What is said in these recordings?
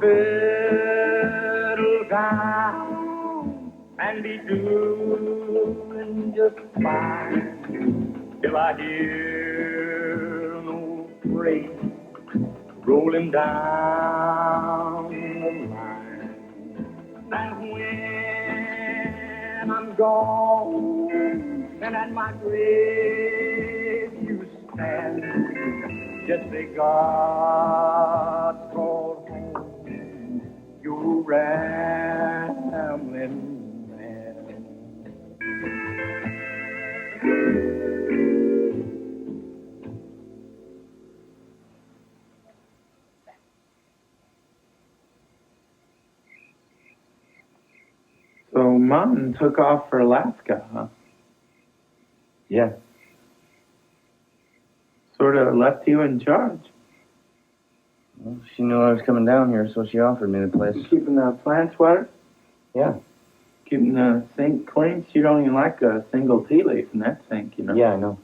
settle down and be doing just fine till I hear an old freight rolling down the line. And when I'm gone and at my grave you stand, just say God's called home, you rambling man. So Mom took off for Alaska, huh? Yeah. Sort of left you in charge. Well, she knew I was coming down here, so she offered me the place. Keeping the plants watered? Yeah. Keeping the sink clean? She don't even like a single tea leaf in that sink, you know? Yeah, I know.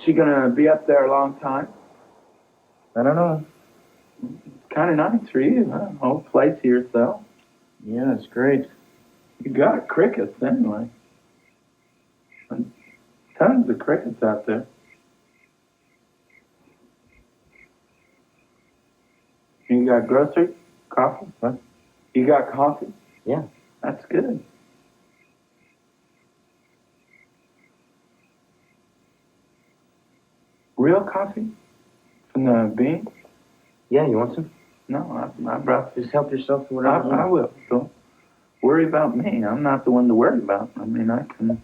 She gonna be up there a long time? I don't know. Kind of nice for you, huh? Whole place to yourself. Yeah, it's great. You got crickets anyway. Tons of crickets out there. You got groceries? Coffee? What? You got coffee? Yeah. That's good. Real coffee? From the beans? Yeah, you want some? No, I brought... Just help yourself to whatever you want. I will. Don't worry about me. I'm not the one to worry about. I mean, I can...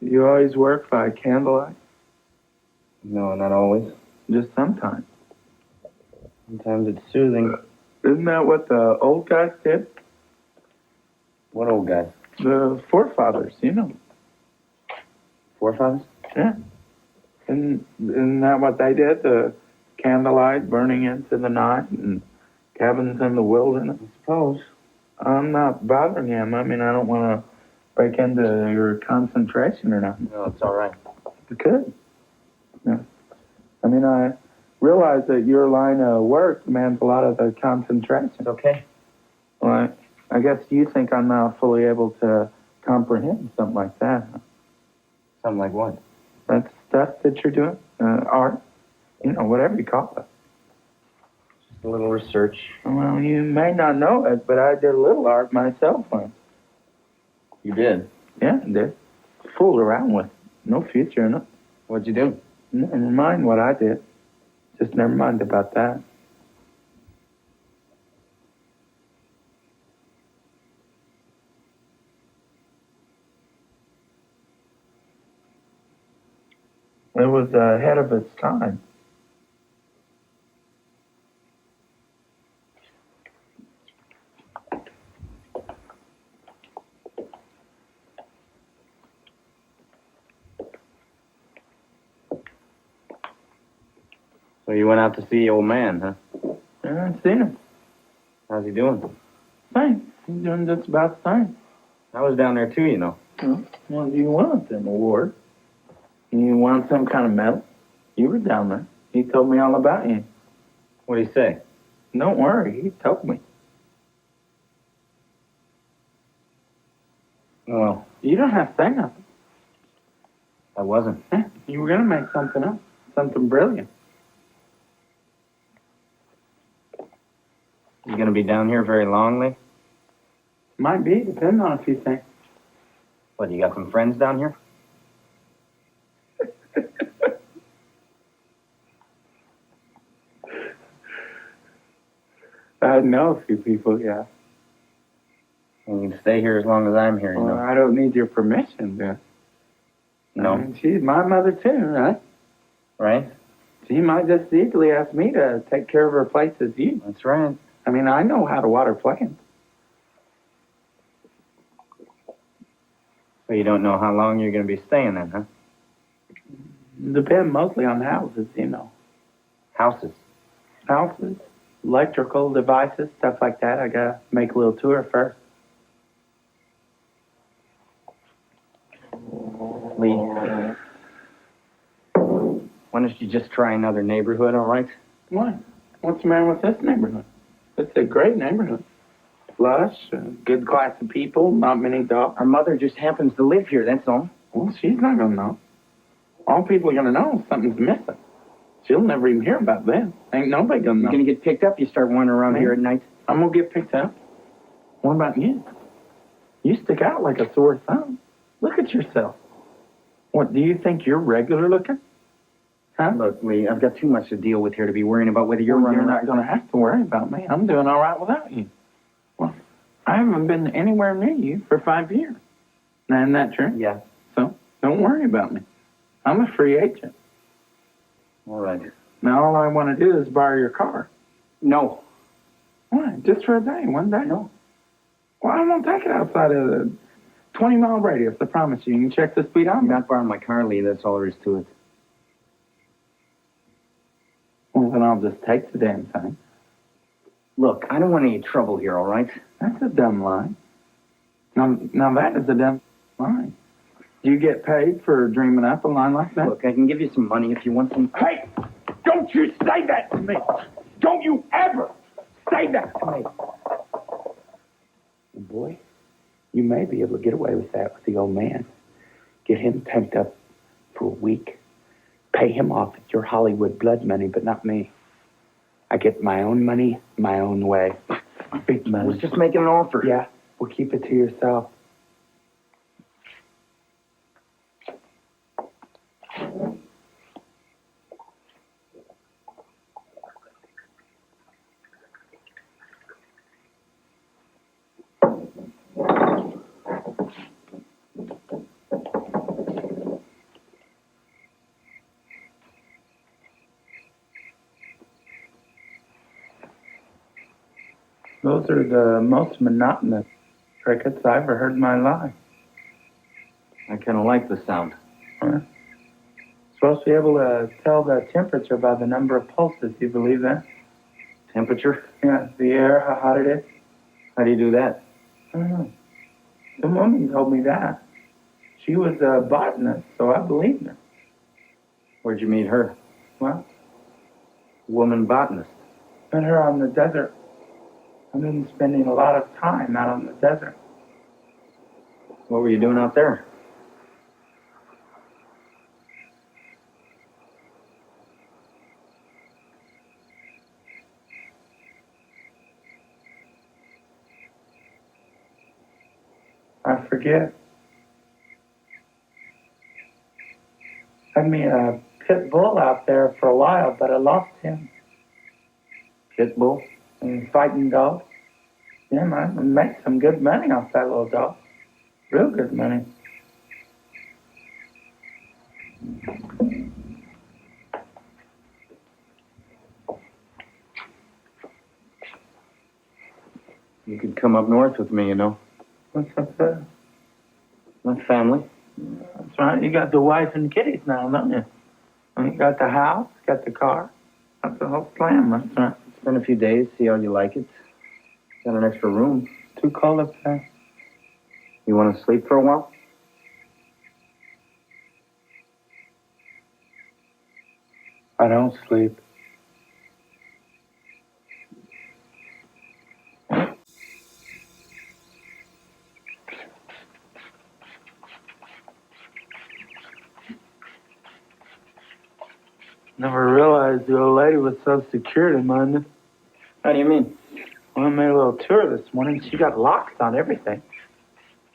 You always work by candlelight? No, not always. Just sometimes. Sometimes it's soothing. Isn't that what the old guys did? What old guys? The forefathers, you know. Forefathers? Yeah. Isn't that what they did? The candlelight burning into the night and cabins in the wilderness? I suppose. I'm not bothering him. I mean, I don't want to break into your concentration or nothing. No, it's all right. You could. Yeah. I mean, I realize that your line of work demands a lot of the concentration. It's okay. Well, I guess you think I'm not fully able to comprehend something like that. Huh? Something like what? That stuff that you're doing? Art? You know, whatever you call it. Just a little research. Well, you may not know it, but I did a little art myself once. You did? Yeah, I did. Fooled around with it. No future in it. What'd you do? Never mind what I did. Just never mind about that. It was ahead of its time. So you went out to see the old man, huh? Yeah, I've seen him. How's he doing? Same. He's doing just about the same. I was down there too, you know. Well, do you want an award? You want some kind of medal? You were down there. He told me all about you. What'd he say? Don't worry, he told me. Well, You don't have to say nothing. I wasn't. You were going to make something up. Something brilliant. You gonna be down here very long, Lee? Might be, depending on a few things. What, you got some friends down here? I know a few people, yeah. You can stay here as long as I'm here, you Well, know. I don't need your permission, then. No. I mean, she's my mother, too, right? Right? She might just easily ask me to take care of her place as you. That's right. I mean, I know how to water plants. So you don't know how long you're gonna be staying then, huh? Depend mostly on houses, you know. Houses. Houses, electrical devices, stuff like that. I gotta make a little tour first. Lee, why don't you just try another neighborhood, all right? What? What's the matter with this neighborhood? It's a great neighborhood. Lush, good class of people, not many dogs. Our mother just happens to live here, that's all. Well, she's not gonna know. All people are gonna know is something's missing. She'll never even hear about this. Ain't nobody gonna know. You're gonna get picked up, you start wandering around here at night. I'm gonna get picked up. What about you? You stick out like a sore thumb. Look at yourself. What, do you think you're regular looking? Huh? Look, Lee, I've got too much to deal with here to be worrying about whether you're Well, running you're around. not gonna have to worry about me. I'm doing all right without you. Well, I haven't been anywhere near you for 5 years. Now, isn't that true? Yeah. So, don't worry about me. I'm a free agent. All right. Now, all I want to do is borrow your car. No. Why? Just for a day, one day? No. Well, I won't take it outside of the 20-mile radius, I promise you. You can check the speed on You're me. not borrowing my car, Lee, that's all there is to it. Well, then I'll just take the damn thing. Look, I don't want any trouble here, all right? That's a dumb lie. Now that is a dumb lie. Do you get paid for dreaming up a line like that? Look, I can give you some money if you want some. Hey, don't you say that to me. Don't you ever say that to me. Boy, you may be able to get away with that with the old man. Get him pent up for a week. Pay him off with your Hollywood blood money, but not me. I get my own money, my own way. Big I money. was just making an offer. Yeah, well, keep it to yourself. Those are the most monotonous crickets I ever heard in my life. I kind of like the sound. Huh? Supposed to be able to tell the temperature by the number of pulses. You believe that? Temperature? Yeah, the air, how hot it is. How do you do that? I don't know. Some woman told me that. She was a botanist, so I believed her. Where'd you meet her? Well, Woman botanist. met her on the desert. I've been spending a lot of time out on the desert. What were you doing out there? I forget. Had me a pit bull out there for a while, but I lost him. Pit bull? And fighting dog. Yeah, man, I made some good money off that little dog. Real good money. You could come up north with me, you know. What's up there? My family. That's right. You got the wife and kitties now, don't you? And you got the house, got the car. That's the whole plan, that's right. Spend a few days, see how you like it. Got an extra room. Too cold up there. You want to sleep for a while? I don't sleep. Never realized the old lady was so security-minded. How do you mean? Well, I made a little tour this morning. She got locks on everything.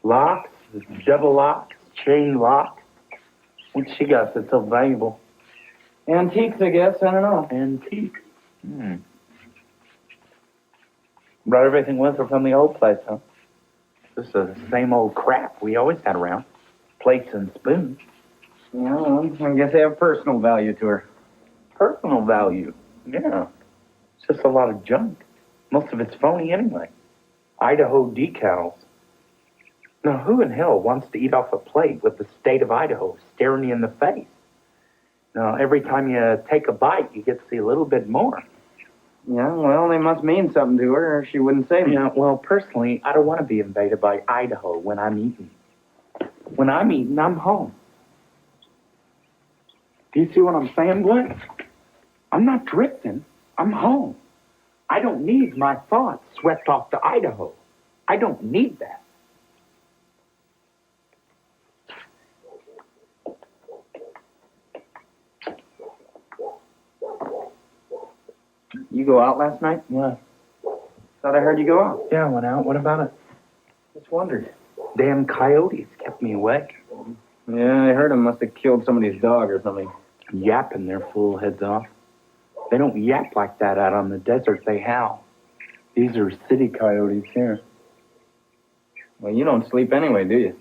Locks, double locks, chain locks. What she got that's so valuable? Antiques, I guess. I don't know. Antique. Brought everything with her from the old place, huh? This is the same old crap we always had around. Plates and spoons. Yeah, well, I guess they have personal value to her. Personal value. Yeah. It's just a lot of junk. Most of it's phony anyway. Idaho decals. Now, who in hell wants to eat off a plate with the state of Idaho staring you in the face? Now, every time you take a bite, you get to see a little bit more. Yeah, well, they must mean something to her, or she wouldn't say them. Yeah, well, personally, I don't want to be invaded by Idaho when I'm eating. When I'm eating, I'm home. Do you see what I'm saying, Glenn? I'm not drifting. I'm home. I don't need my thoughts swept off to Idaho. I don't need that. You go out last night? Yeah. Thought I heard you go out. Yeah, I went out. What about it? Just wondered. Damn coyotes kept me awake. Yeah, I heard him must have killed somebody's dog or something. Yapping their fool heads off. They don't yap like that out on the desert. They howl. These are city coyotes here. Well, you don't sleep anyway, do you?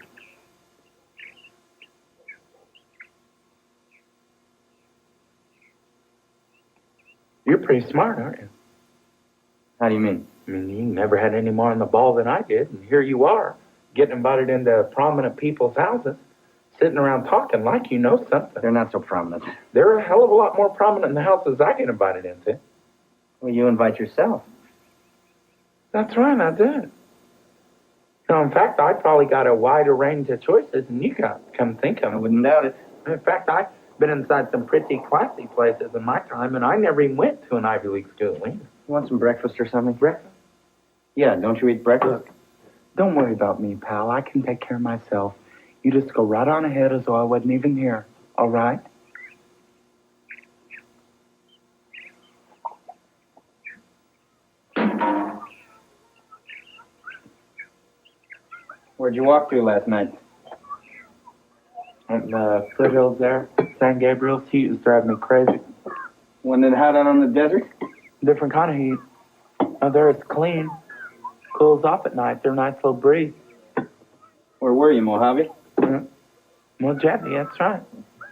You're pretty smart, aren't you? How do you mean? I mean, you never had any more on the ball than I did, and here you are, getting invited into prominent people's houses, sitting around talking like you know something. They're not so prominent. They're a hell of a lot more prominent in the houses I get invited into. Well, you invite yourself. That's right, I did. No, in fact, I probably got a wider range of choices than you got, come think of I it. wouldn't doubt it. In fact, I've been inside some pretty classy places in my time, and I never even went to an Ivy League school either. You want some breakfast or something? Breakfast? Yeah, don't you eat breakfast? Look, don't worry about me, pal. I can take care of myself. You just go right on ahead as though I wasn't even here, all right? Where'd you walk to last night? At the foothills there, San Gabriel's heat is driving me crazy. Wasn't it hot out on the desert? Different kind of heat. Out there it's clean. Cools off at night. They're a nice little breeze. Where were you, Mojave? Well, Jeffy, that's right.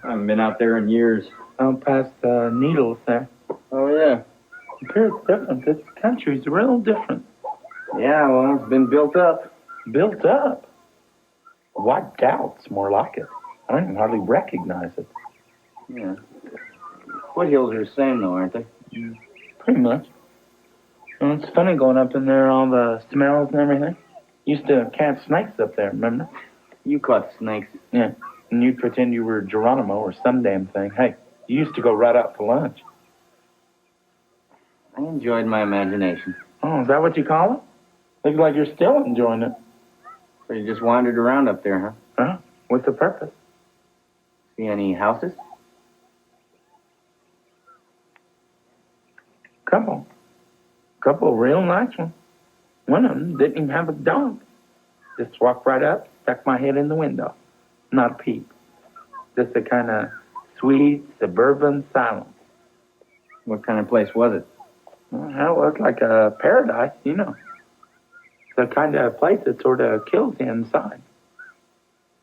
I haven't been out there in years. Out past Needles there. Oh, yeah. Up here it's different. This country's real different. Yeah, well, it's been built up. Built up. Wiped out's more like it. I don't even hardly recognize it. Yeah. Foothills are the same, though, aren't they? Pretty much. Well, it's funny going up in there, all the smells and everything. Used to catch snakes up there, remember? You caught snakes. Yeah. And you'd pretend you were Geronimo or some damn thing. Hey, you used to go right out for lunch. I enjoyed my imagination. Oh, is that what you call it? Looks like you're still enjoying it. So you just wandered around up there, huh? Huh? What's the purpose? See any houses? Couple real nice ones. One of them didn't even have a dog. Just walked right up, stuck my head in the window. Not a peep. Just a kind of sweet suburban silence. What kind of place was it? Well, hell, it looked like a paradise, you know. The kind of place that sort of kills you inside.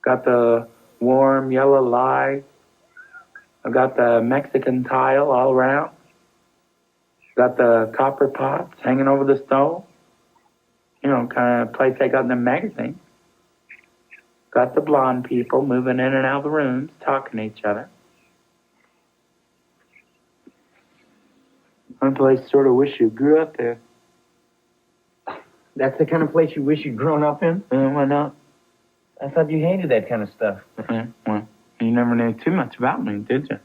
Got the warm yellow light. I got the Mexican tile all around. Got the copper pots hanging over the stove. You know, kind of place they got in the magazines. Got the blonde people moving in and out of the rooms, talking to each other. One place sort of wish you grew up there. That's the kind of place you wish you'd grown up in? Why not? I thought you hated that kind of stuff. Well, you never knew too much about me, did you?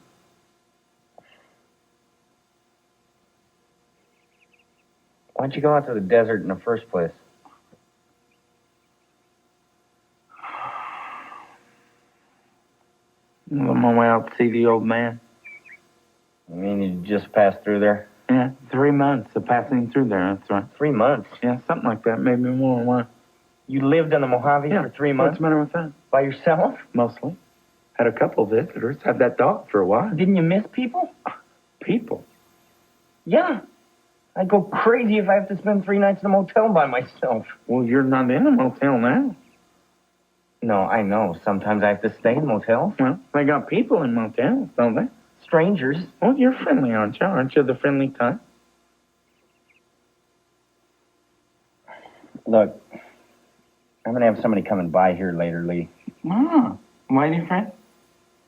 Why'd you go out to the desert in the first place? I'm on my way out to see the old man. I mean, you just passed through there? Yeah, 3 months of passing through there, that's right. 3 months? Yeah, something like that, maybe more. Why? You lived in the Mojave for 3 months? What's the matter with that? By yourself? Mostly. Had a couple visitors. Had that dog for a while. Didn't you miss people? People? Yeah. I'd go crazy if I have to spend 3 nights in a motel by myself. Well, you're not in a motel now. No, I know. Sometimes I have to stay in motels. Well, they got people in motels, don't they? Strangers. Well, you're friendly, aren't you? Aren't you the friendly type? Look, I'm going to have somebody coming by here later, Lee. Ah, lady friend?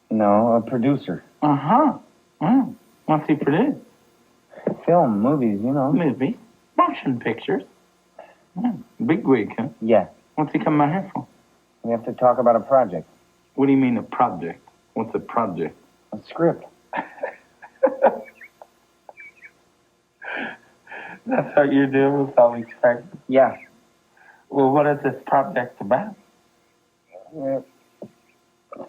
No, a producer. Uh-huh. Oh, what's he produce? Film, movies, you know. Movies. Motion pictures. Big wig, huh? Yeah. What's he coming out here for? We have to talk about a project. What do you mean a project? What's a project? A script. That's what you're doing with all these facts? Yeah. Well, what is this project about? It's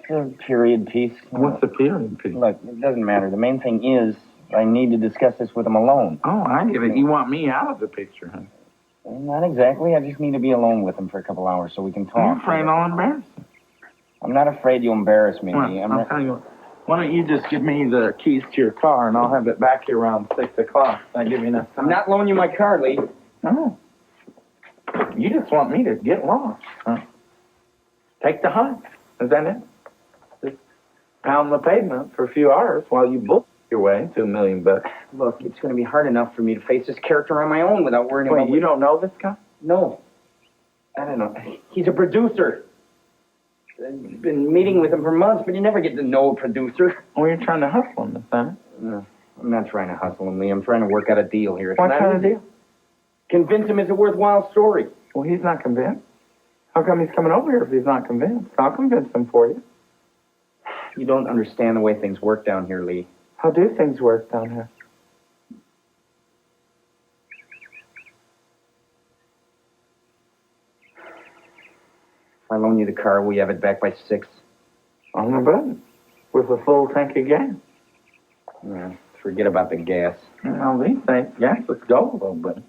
a period piece. What's the period piece? Look, it doesn't matter. The main thing is I need to discuss this with him alone. Oh, I get it. You want me out of the picture, huh? Not exactly. I just need to be alone with him for a couple hours so we can talk. I'm afraid I'll embarrass him. I'm not afraid you'll embarrass me. Well, I'll tell you what. Why don't you just give me the keys to your car, and I'll have it back here around 6 o'clock. That'll give me enough time. I'm not loaning you my car, Lee. No. You just want me to get lost, huh? Take the hunt. Is that it? Just pound the pavement for a few hours while you book your way to $1 million bucks. Look, it's going to be hard enough for me to face this character on my own without worrying about... Wait, you don't know this guy? No. I don't know. He's a producer. I've been meeting with him for months, but you never get to know a producer. Well, you're trying to hustle him, son. No, I'm not trying to hustle him, Lee. I'm trying to work out a deal here. It's What not kind of easy. deal? Convince him it's a worthwhile story. Well, he's not convinced. How come he's coming over here if he's not convinced? I'll convince him for you. You don't understand the way things work down here, Lee. How do things work down here? If I loan you the car, will you have it back by 6? On the button. With a full tank of gas. Yeah, forget about the gas. Well, these things, gas, let's go a little bit.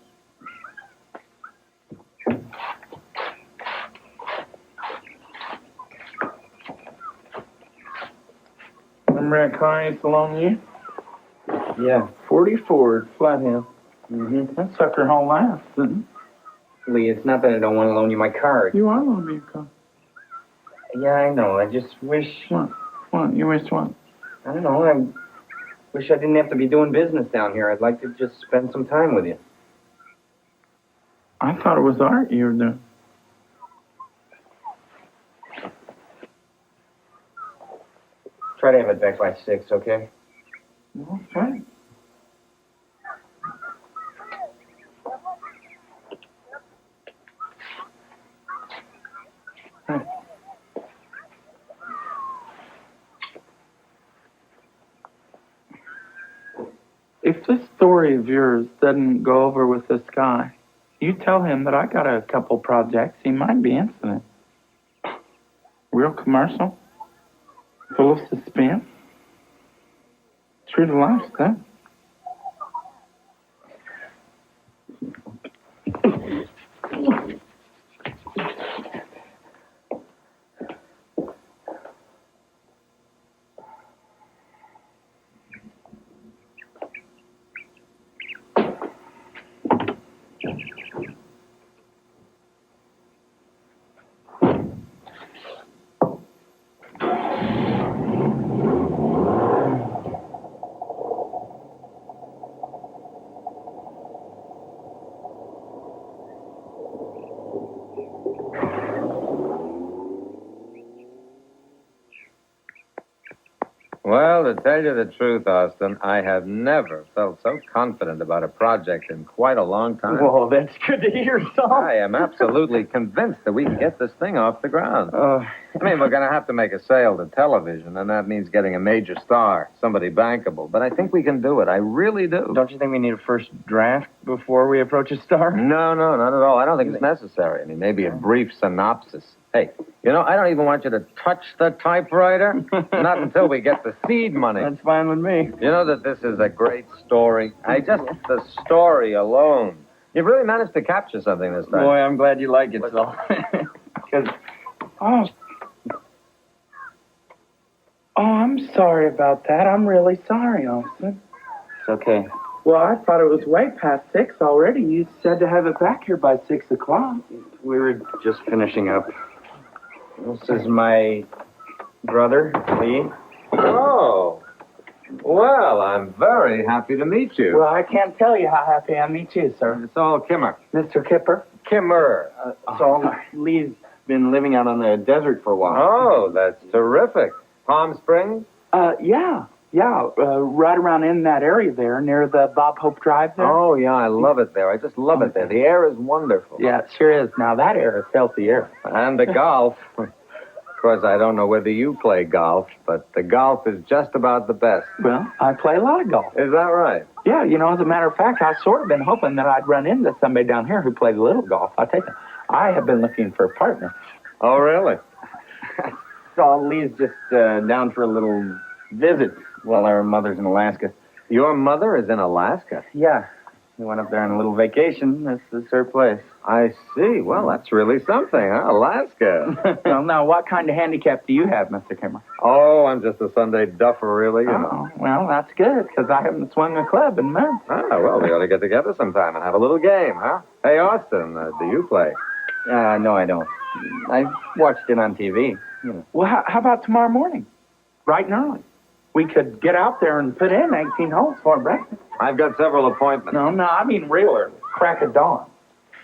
Remember that car I used to loan you? Yeah. 40 Ford, flathead. Mm-hmm. That sucker whole last, didn't it? Lee, it's not that I don't want to loan you my car. You are loaning me a car. Yeah, I know. I just wish... What? What? You wish what? I don't know. I wish I didn't have to be doing business down here. I'd like to just spend some time with you. I thought it was art you were doing. Try to have it back by 6, okay? Okay. If this story of yours doesn't go over with this guy, you tell him that I got a couple projects he might be interested in. Real commercial, full of suspense, true to life stuff. Well, to tell you the truth, Austin, I have never felt so confident about a project in quite a long time. Whoa, that's good to hear, Saul. I am absolutely convinced that we can get this thing off the ground. I mean, we're going to have to make a sale to television, and that means getting a major star, somebody bankable. But I think we can do it. I really do. Don't you think we need a first draft before we approach a star? No, not at all. I don't think it's necessary. I mean, maybe a brief synopsis. Hey, you know, I don't even want you to touch the typewriter. Not until we get the seed money. That's fine with me. You know that this is a great story? The story alone. You've really managed to capture something this time. Boy, I'm glad you like it, Saul. Because, I'm sorry about that. I'm really sorry, Austin. it's okay. Well, I thought it was way past 6 already. You said to have it back here by 6 o'clock. We were just finishing up. This is my brother, Lee. Oh. Well, I'm very happy to meet you. Well, I can't tell you how happy I meet you, sir. Saul Kimmer. Mr. Kipper? Kimmer. Saul, Lee's been living out on the desert for a while. Oh, that's terrific. Palm Springs? Yeah. Yeah, right around in that area there, near the Bob Hope Drive there. Oh, yeah, I love it there. I just love it there. The air is wonderful. Yeah, it sure is. Now, that air is healthy air. And the golf. Of course, I don't know whether you play golf, but the golf is just about the best. Well, I play a lot of golf. Is that right? Yeah, as a matter of fact, I've sort of been hoping that I'd run into somebody down here who played a little golf. I tell you, I have been looking for a partner. Oh, really? Saul, Lee's just down for a little visit while our mother's in Alaska. Your mother is in Alaska? Yeah. We went up there on a little vacation. This is her place. I see. Well, that's really something, huh? Alaska. Well, now, what kind of handicap do you have, Mr. Kimmer? Oh, I'm just a Sunday duffer, really, you know. Oh, well, that's good, because I haven't swung a club in months. Ah, well, we ought to get together sometime and have a little game, huh? Hey, Austin, do you play? No, I don't. I watched it on TV. Well, how about tomorrow morning? Bright and early. We could get out there and put in 18 holes for breakfast. I've got several appointments. No, I mean real early. Crack of dawn.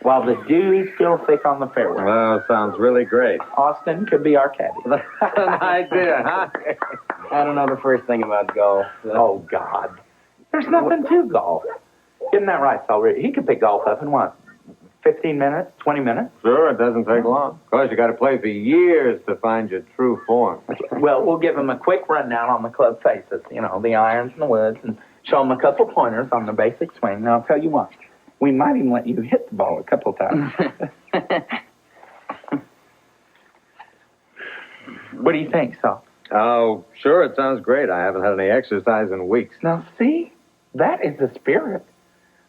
While the dew's still thick on the fairway. Well, sounds really great. Austin could be our caddy. That's an idea, huh? I don't know the first thing about golf. Oh, God. There's nothing to golf. Isn't that right, Saul? He could pick golf up in what? 15 minutes? 20 minutes? Sure, it doesn't take long. Of course, you got to play for years to find your true form. Well, we'll give him a quick rundown on the club faces. The irons and the woods, and show him a couple pointers on the basic swing. Now, I'll tell you what. We might even let you hit the ball a couple times. What do you think, Saul? Oh, sure, it sounds great. I haven't had any exercise in weeks. Now, see? That is the spirit.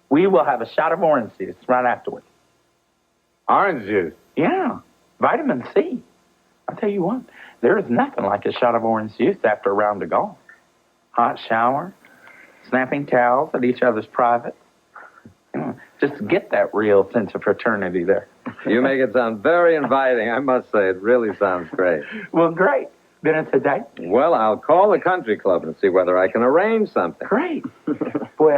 We will have a shot of orange juice right afterwards. Orange juice? Yeah, vitamin C. I'll tell you what, there is nothing like a shot of orange juice after a round of golf. Hot shower, snapping towels at each other's private. Just get that real sense of fraternity there. You make it sound very inviting. I must say, it really sounds great. Well, great. Then it's a date? Well, I'll call the country club and see whether I can arrange something. Great. Boy,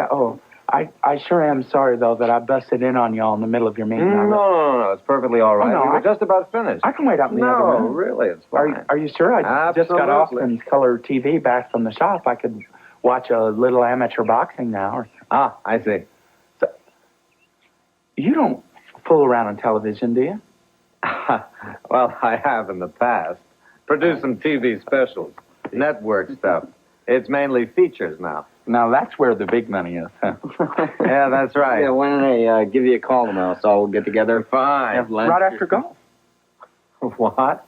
I sure am sorry, though, that I busted in on y'all in the middle of your meeting. No. It's perfectly all right. Oh, no, we were just about finished. I can wait out in the other room. No, really, it's fine. Are you sure? I just got Absolutely. Austin's color TV back from the shop. I could watch a little amateur boxing now. I see. So, you don't fool around on television, do you? Well, I have in the past. Produced some TV specials, network stuff. It's mainly features now. Now, that's where the big money is, huh? Yeah, that's right. Yeah, why don't I give you a call tomorrow, so we'll get together. Fine. Have lunch. Right after golf. What?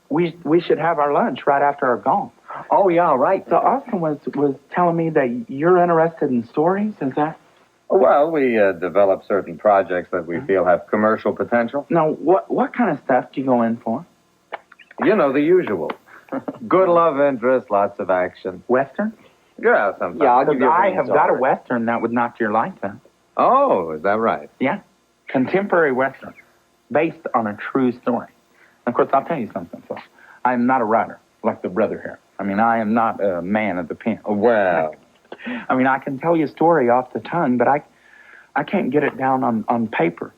We should have our lunch right after our golf. Oh, yeah, right. So Austin was telling me that you're interested in stories, is that? Well, we develop certain projects that we feel have commercial potential. Now, what kind of stuff do you go in for? You know, the usual. Good love interest, lots of action. Western? Yeah, sometimes. Yeah, I'll give you a I ring, have Saul. got a Western that would knock your lights out. Oh, is that right? Yeah. Contemporary Western. Based on a true story. Of course, I'll tell you something, Phil. I'm not a writer, like the brother here. I am not a man of the pen. Well. I can tell you a story off the tongue, but I can't get it down on paper.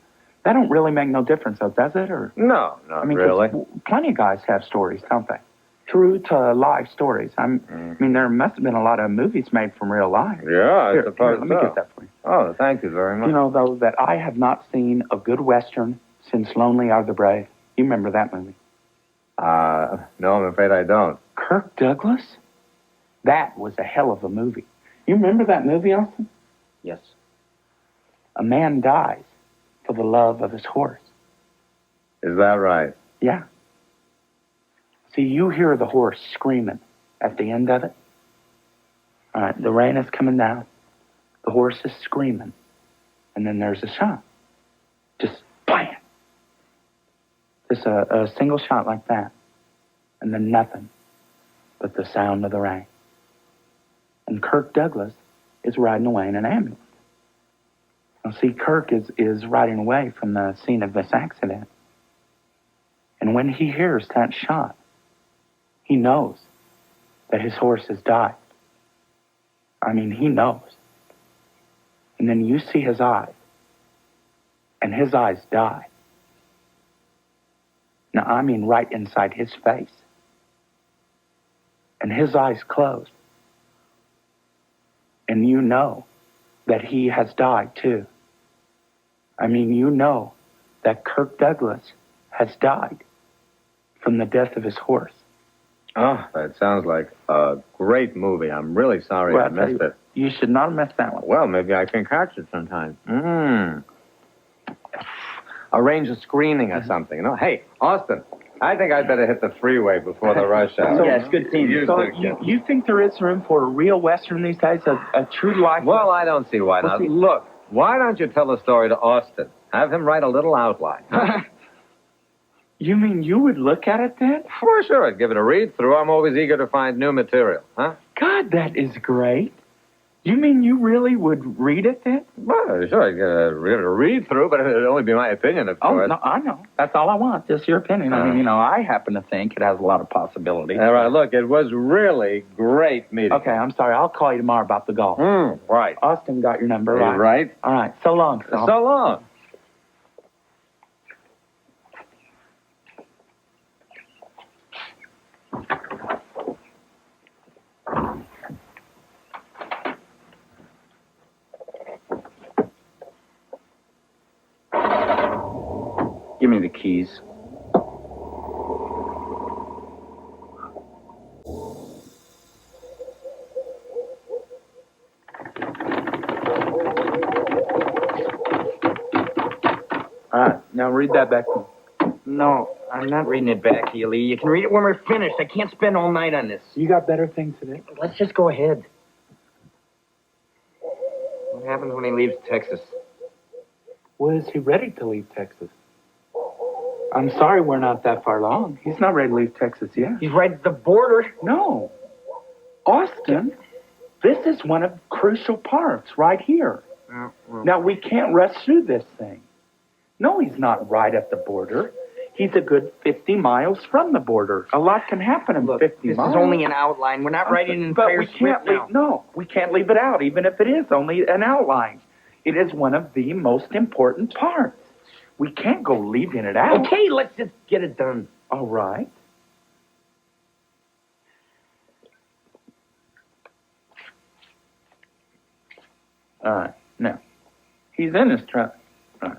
That don't really make no difference, though, does it? Or No, not 'cause really. Plenty of guys have stories, don't they? True to life stories. There must have been a lot of movies made from real life. Yeah, I suppose Let me so. get that for you. Oh, thank you very much. You know, though, that I have not seen a good Western since Lonely Are the Brave. You remember that movie? No, I'm afraid I don't. Kirk Douglas? That was a hell of a movie. You remember that movie, Austin? Yes. A man dies for the love of his horse. Is that right? Yeah. See, you hear the horse screaming at the end of it. All right, the rain is coming down. The horse is screaming. And then there's a shot. Just bam! Just a single shot like that. And then nothing but the sound of the rain. And Kirk Douglas is riding away in an ambulance. Now, see, Kirk is riding away from the scene of this accident. And when he hears that shot, he knows that his horse has died. He knows. And then you see his eyes, and his eyes die. Now, right inside his face. And his eyes close, And you know that he has died, too. I mean, you know that Kirk Douglas has died from the death of his horse. Oh, that sounds like a great movie. I'm really sorry I missed it. You should not have missed that one. Well, maybe I can catch it sometime. Arrange a screening or something. No, hey, Austin, I think I'd better hit the freeway before the rush hour. Yes, good seeing you. So you think there is room for a real Western these days, a true life? Well, I don't see why not. Look, why don't you tell the story to Austin? Have him write a little outline. You mean you would look at it then? For sure, I'd give it a read-through. I'm always eager to find new material, huh? God, that is great. You mean you really would read it then? Well, sure, I'd get a read-through, but it'd only be my opinion, of course. Oh, no, I know. That's all I want, just your opinion. I mean, I happen to think it has a lot of possibilities. All right, look, it was really great meeting. Okay, I'm sorry. I'll call you tomorrow about the golf. Right. Austin got your number, right? Right. All right. So long, Saul. So long. Give me the keys. All right, now read that back to me. No, I'm not reading it back to you, Lee. You can read it when we're finished. I can't spend all night on this. You got better things to do? Let's just go ahead. What happens when he leaves Texas? Well, is he ready to leave Texas? I'm sorry we're not that far along. He's not ready to leave Texas yet. He's right at the border. No. Austin, this is one of the crucial parts right here. Now, we can't rush through this thing. No, he's not right at the border. He's a good 50 miles from the border. A lot can happen in 50 miles. This is only an outline. We're not writing an entire script now. No, we can't leave it out, even if it is only an outline. It is one of the most important parts. We can't go leaving it out. Okay, let's just get it done. All right. All right. Now, he's in his truck. All right.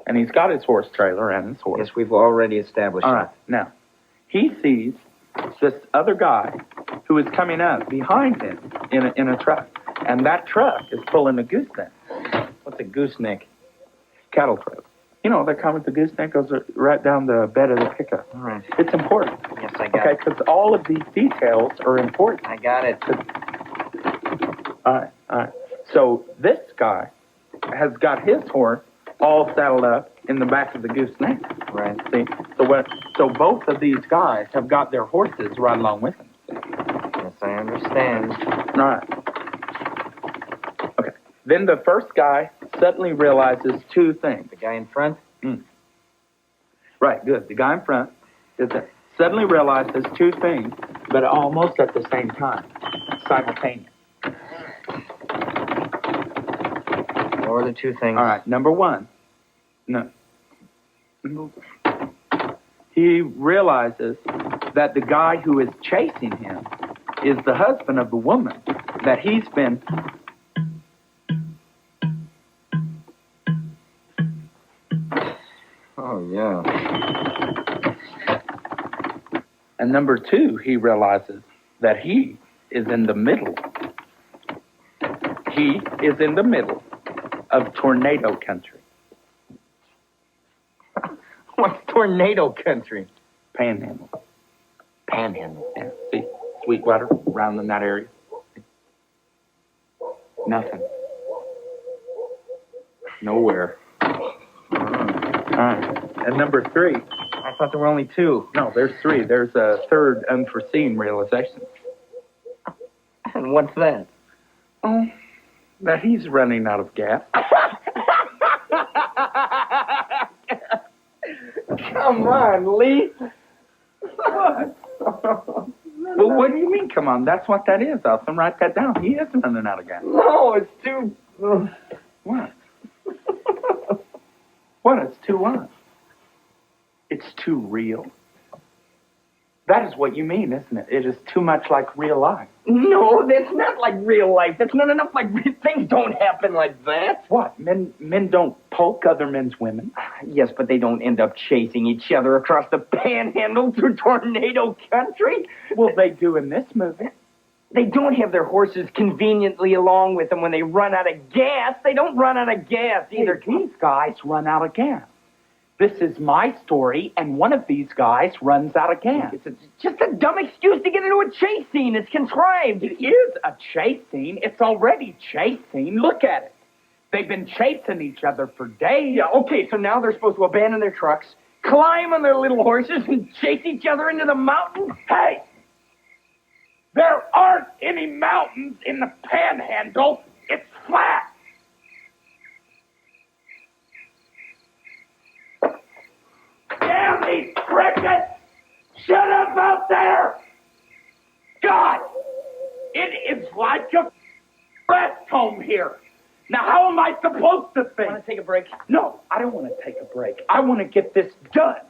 And he's got his horse trailer and his horse. Yes, we've already established All right. Now, he sees this other guy who is coming up behind him in a truck. And that truck is pulling a gooseneck. What's a gooseneck? Cattle truck. You know, that comes with the gooseneck goes right down the bed of the pickup. All right. It's important. Yes, I got it. Okay, because all of these details are important. I got it. All right. So this guy has got his horse all saddled up in the back of the gooseneck. Right. See? So both of these guys have got their horses right along with them. See? Yes, I understand. All right. Okay. Then the first guy suddenly realizes two things. The guy in front? Right, good. The guy in front suddenly realizes two things, but almost at the same time, simultaneous. What are the two things? All right, number one. No. He realizes that the guy who is chasing him is the husband of the woman that he's been... Oh, yeah. And number two, he realizes that he is in the middle. He is in the middle of tornado country. What's tornado country? Panhandle. Panhandle. Yeah, see, Sweetwater, around in that area. Nothing. Nowhere. All right. And number three. I thought there were only two. No, there's three. There's a third unforeseen realization. And what's that? Oh, that he's running out of gas. Come on, Lee. What? Well, what do you mean, come on? That's what that is, Elson. Write that down. He is running out of gas. No, it's too... What? What? It's too what? It's too real. That is what you mean, isn't it? It is too much like real life. No, that's not like real life. That's not enough like things don't happen like that. What? Men don't poke other men's women? Yes, but they don't end up chasing each other across the panhandle through tornado country. Well, they do in this movie. They don't have their horses conveniently along with them when they run out of gas. They don't run out of gas either. Hey, these guys run out of gas. This is my story, and one of these guys runs out of gas. It's just a dumb excuse to get into a chase scene. It's contrived. It is a chase scene. It's already chase scene. Look at it. They've been chasing each other for days. Yeah, okay, so now they're supposed to abandon their trucks, climb on their little horses, and chase each other into the mountains? Hey! There aren't any mountains in the panhandle. It's flat. Damn these crickets! Shut up out there! God! It is like a rest home here. Now, how am I supposed to think? Want to take a break? No, I don't want to take a break. I want to get this done.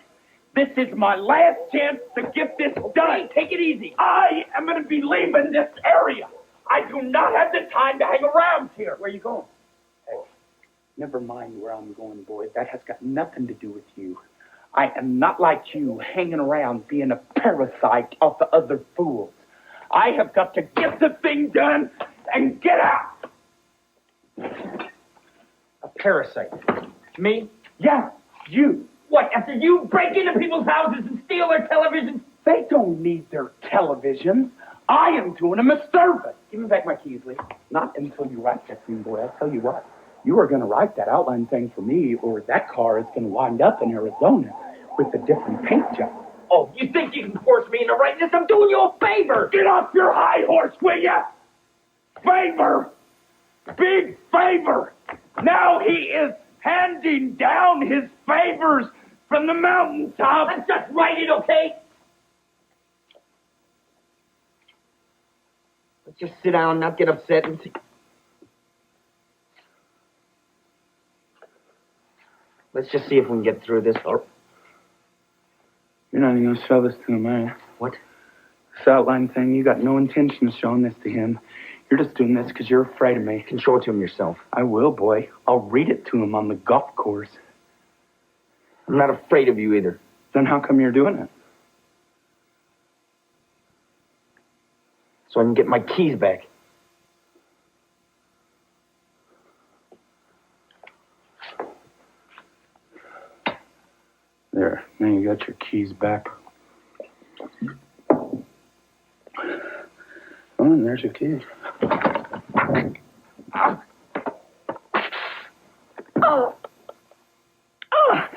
This is my last chance to get this done. Take it easy. I am going to be leaving this area. I do not have the time to hang around here. Where are you going? Hey, never mind where I'm going, boy. That has got nothing to do with you. I am not like you, hanging around being a parasite off the other fools. I have got to get the thing done and get out. A parasite. Me? Yeah, you. What, after you break into people's houses and steal their televisions? They don't need their televisions. I am doing them a service. Give me back my keys, Lee. Not until you write that thing, boy. I'll tell you what. You are going to write that outline thing for me, or that car is going to wind up in Arizona with a different paint job. Oh, you think you can force me into writing this? I'm doing you a favor. Get off your high horse, will ya? Favor. Big favor. Now he is handing down his favors from the mountaintop. Let's just write it, okay? Let's just sit down, not get upset, and see. Let's just see if we can get through this. Or You're not even going to show this to him, are you? what? This outline thing, you got no intention of showing this to him. You're just doing this because you're afraid of me. You can show it to him yourself. I will, boy. I'll read it to him on the golf course. I'm not afraid of you either. Then how come you're doing it? So I can get my keys back. There, now you got your keys back. Oh, and there's your keys. Oh. Oh.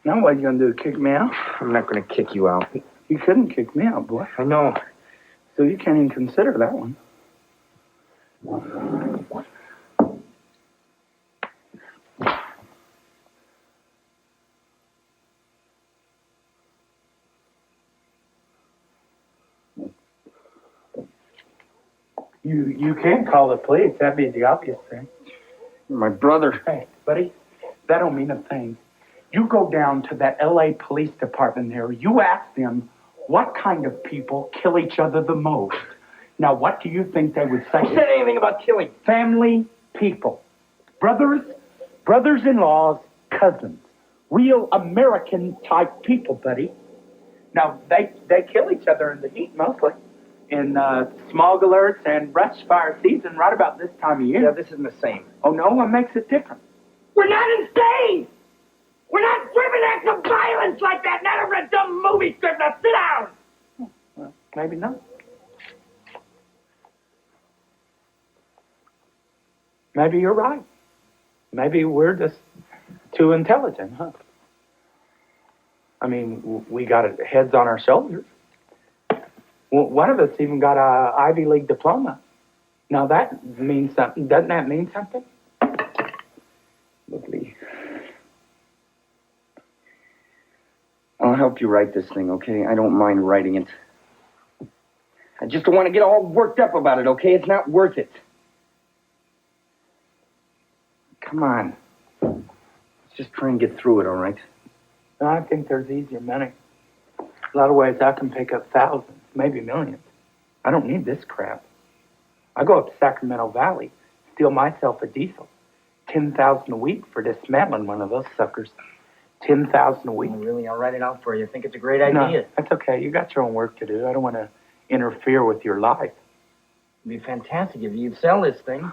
Now what are you going to do, kick me out? I'm not going to kick you out. You couldn't kick me out, boy. I know. So you can't even consider that one. You can call the police. That'd be the obvious thing. You're my brother. Hey, buddy, that don't mean a thing. You go down to that L.A. police department there. You ask them what kind of people kill each other the most. Now, what do you think they would say? Who said anything about killing? Family people. Brothers-in-laws, cousins. Real American-type people, buddy. Now, they kill each other in the heat, mostly. In smog alerts and brush fire season right about this time of year. Yeah, this isn't the same. Oh, no? What makes it different? We're not insane! We're not driven acts of violence like that! Not over a dumb movie script! Now sit down! Well, maybe not. Maybe you're right. Maybe we're just too intelligent, huh? I mean, we got heads on our shoulders. Well, one of us even got a Ivy League diploma. Now that means something. Doesn't that mean something? Lovely. I'll help you write this thing, okay? I don't mind writing it. I just don't want to get all worked up about it, okay? It's not worth it. Come on. Just try and get through it, all right? No, I think there's easier money. A lot of ways I can pick up thousands, maybe millions. I don't need this crap. I go up Sacramento Valley, steal myself a diesel. 10,000 a week for dismantling one of those suckers. 10,000 a week. Oh, really? I'll write it out for you. I think it's a great idea. No, that's okay. You got your own work to do. I don't want to interfere with your life. It'd be fantastic if you'd sell this thing.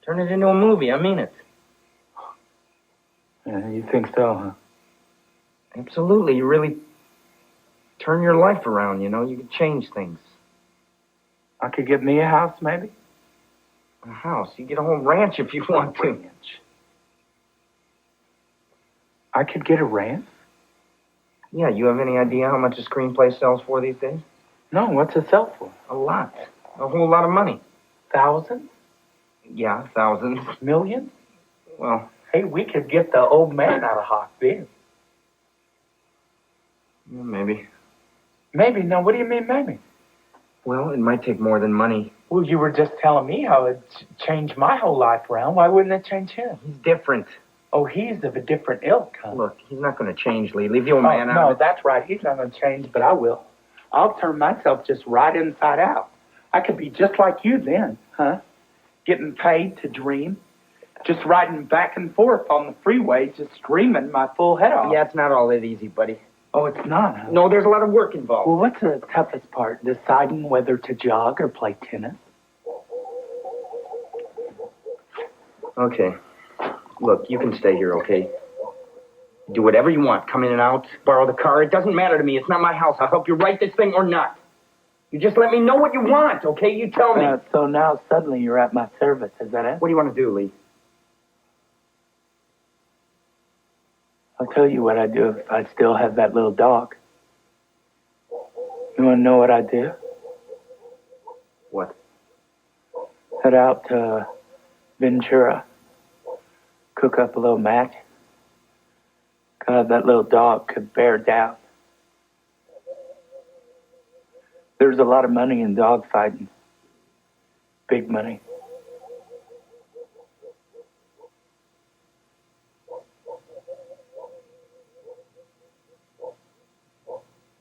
Turn it into a movie. I mean it. Yeah, you think so, huh? Absolutely. You really turn your life around, you know? You could change things. I could get me a house, maybe? A house. You get a whole ranch if you want to. Ranch? I could get a ranch? Yeah, you have any idea how much a screenplay sells for these days? No, what's it sell for? A lot. A whole lot of money. Thousands? Yeah, thousands. Millions? Well, Hey, we could get the old man out of hot bin. yeah, maybe. Maybe. No, what do you mean, maybe? Well, it might take more than money. Well, you were just telling me how it changed my whole life around. Why wouldn't it change him? He's different. Oh, he's of a different ilk, huh? Look, he's not going to change, Lee. Leave the old man out No, of it. that's right. He's not going to change, but I will. I'll turn myself just right inside out. I could be just like you then, huh? Getting paid to dream. Just riding back and forth on the freeway, just screaming my full head off. Yeah, it's not all that easy, buddy. Oh, it's not, huh? No, there's a lot of work involved. Well, what's the toughest part? Deciding whether to jog or play tennis? Okay. Look, you can stay here, okay? Do whatever you want. Come in and out, borrow the car. It doesn't matter to me. It's not my house. I'll help you write this thing or not. You just let me know what you want, okay? You tell me. So now suddenly you're at my service. Is that it? What do you want to do, Lee? I'll tell you what I'd do if I still had that little dog. You want to know what I'd do? What? Head out to Ventura. Cook up a little match. God, that little dog could bear down. There's a lot of money in dog fighting. Big money.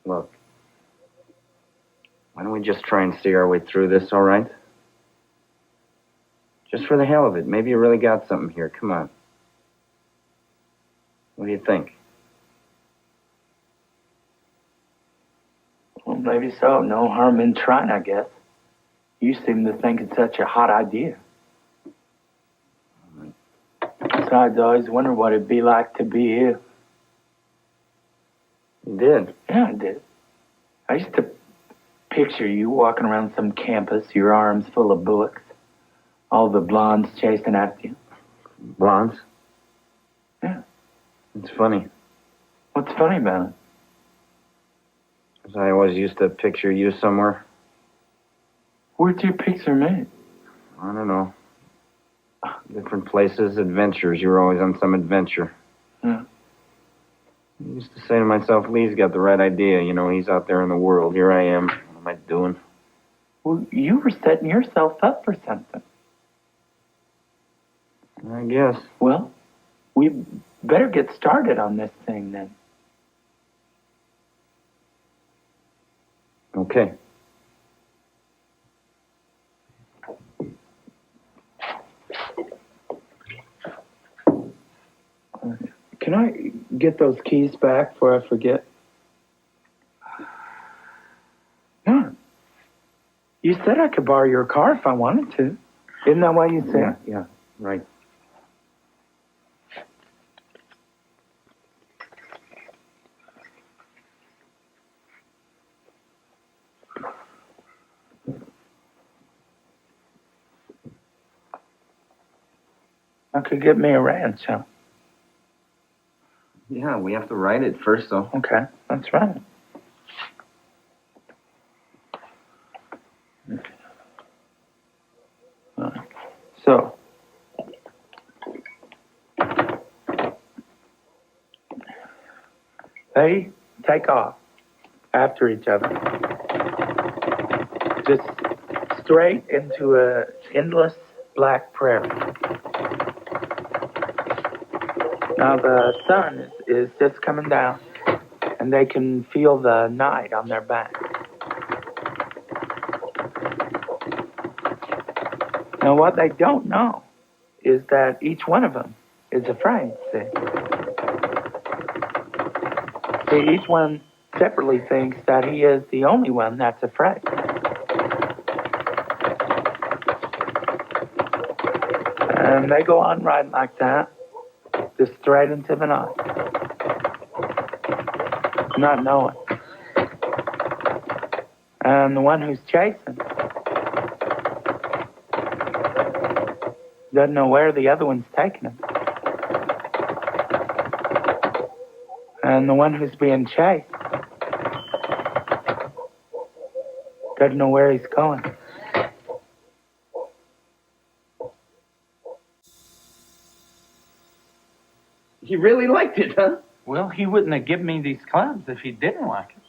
Look. Why don't we just try and see our way through this, all right? Just for the hell of it. Maybe you really got something here. Come on. What do you think? Well, maybe so. No harm in trying, I guess. You seem to think it's such a hot idea. Besides, I always wondered what it'd be like to be you. You did? Yeah, I did. I used to picture you walking around some campus, your arms full of bullets, all the blondes chasing after you. Blondes? Yeah. It's funny. What's funny about it? 'Cause I always used to picture you somewhere. Where'd you picture me? I don't know. Different places, adventures. You were always on some adventure. Yeah. I used to say to myself, Lee's got the right idea. You know, he's out there in the world. Here I am. What am I doing? Well, you were setting yourself up for something. I guess. Well, we better get started on this thing then. Okay. Can I get those keys back before I forget? Yeah. You said I could borrow your car if I wanted to. Isn't that what you said? Yeah, right. I could get me a ranch, huh? Yeah, we have to write it first, though. Okay, that's right. So, they take off after each other, just straight into a endless black prairie. Now the sun is just coming down, and they can feel the night on their back. Now what they don't know is that each one of them is afraid, see? See, each one separately thinks that he is the only one that's afraid. And they go on riding like that, just straight into the night. Not knowing. And the one who's chasing doesn't know where the other one's taking him. And the one who's being chased doesn't know where he's going. He really liked it, huh? Well, he wouldn't have given me these clubs if he didn't like it.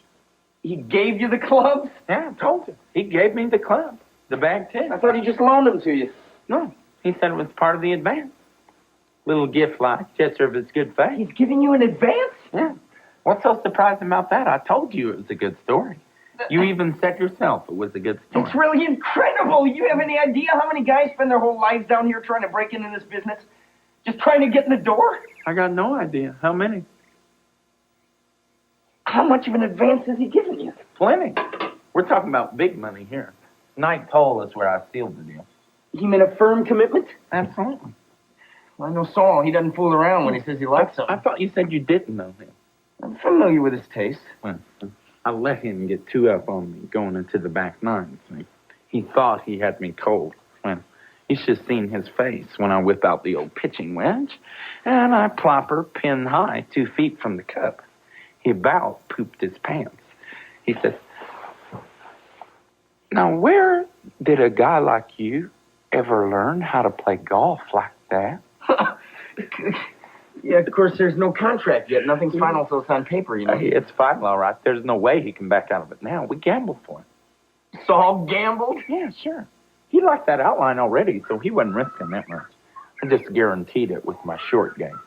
He gave you the clubs? Yeah, I told you. He gave me the clubs, the bag too. I thought he just loaned them to you. No, he said it was part of the advance. Little gift like gesture of his good faith. He's giving you an advance? Yeah. What's so surprising about that? I told you it was a good story. You even said yourself it was a good story. It's really incredible. You have any idea how many guys spend their whole lives down here trying to break into this business? Just trying to get in the door? I got no idea. How many? How much of an advance has he given you? Plenty. We're talking about big money here. Night toll is where I sealed the deal. You mean a firm commitment? Absolutely. Well, I know Saul. He doesn't fool around when he says he likes something. I thought you said you didn't know him. I'm familiar with his taste. Well, I let him get too up on me going into the back nine. See? He thought he had me cold. Well, you should have seen his face when I whip out the old pitching wedge, and I plop her pin high 2 feet from the cup. He about pooped his pants. He said, "Now, where did a guy like you ever learn how to play golf like that?" Yeah, of course, there's no contract yet. Nothing's final till it's on paper, you know. Hey, it's final, all right. There's no way he can back out of it now. We gambled for it. Saul gambled? Yeah, sure. He liked that outline already, so he wasn't risking that much. I just guaranteed it with my short game.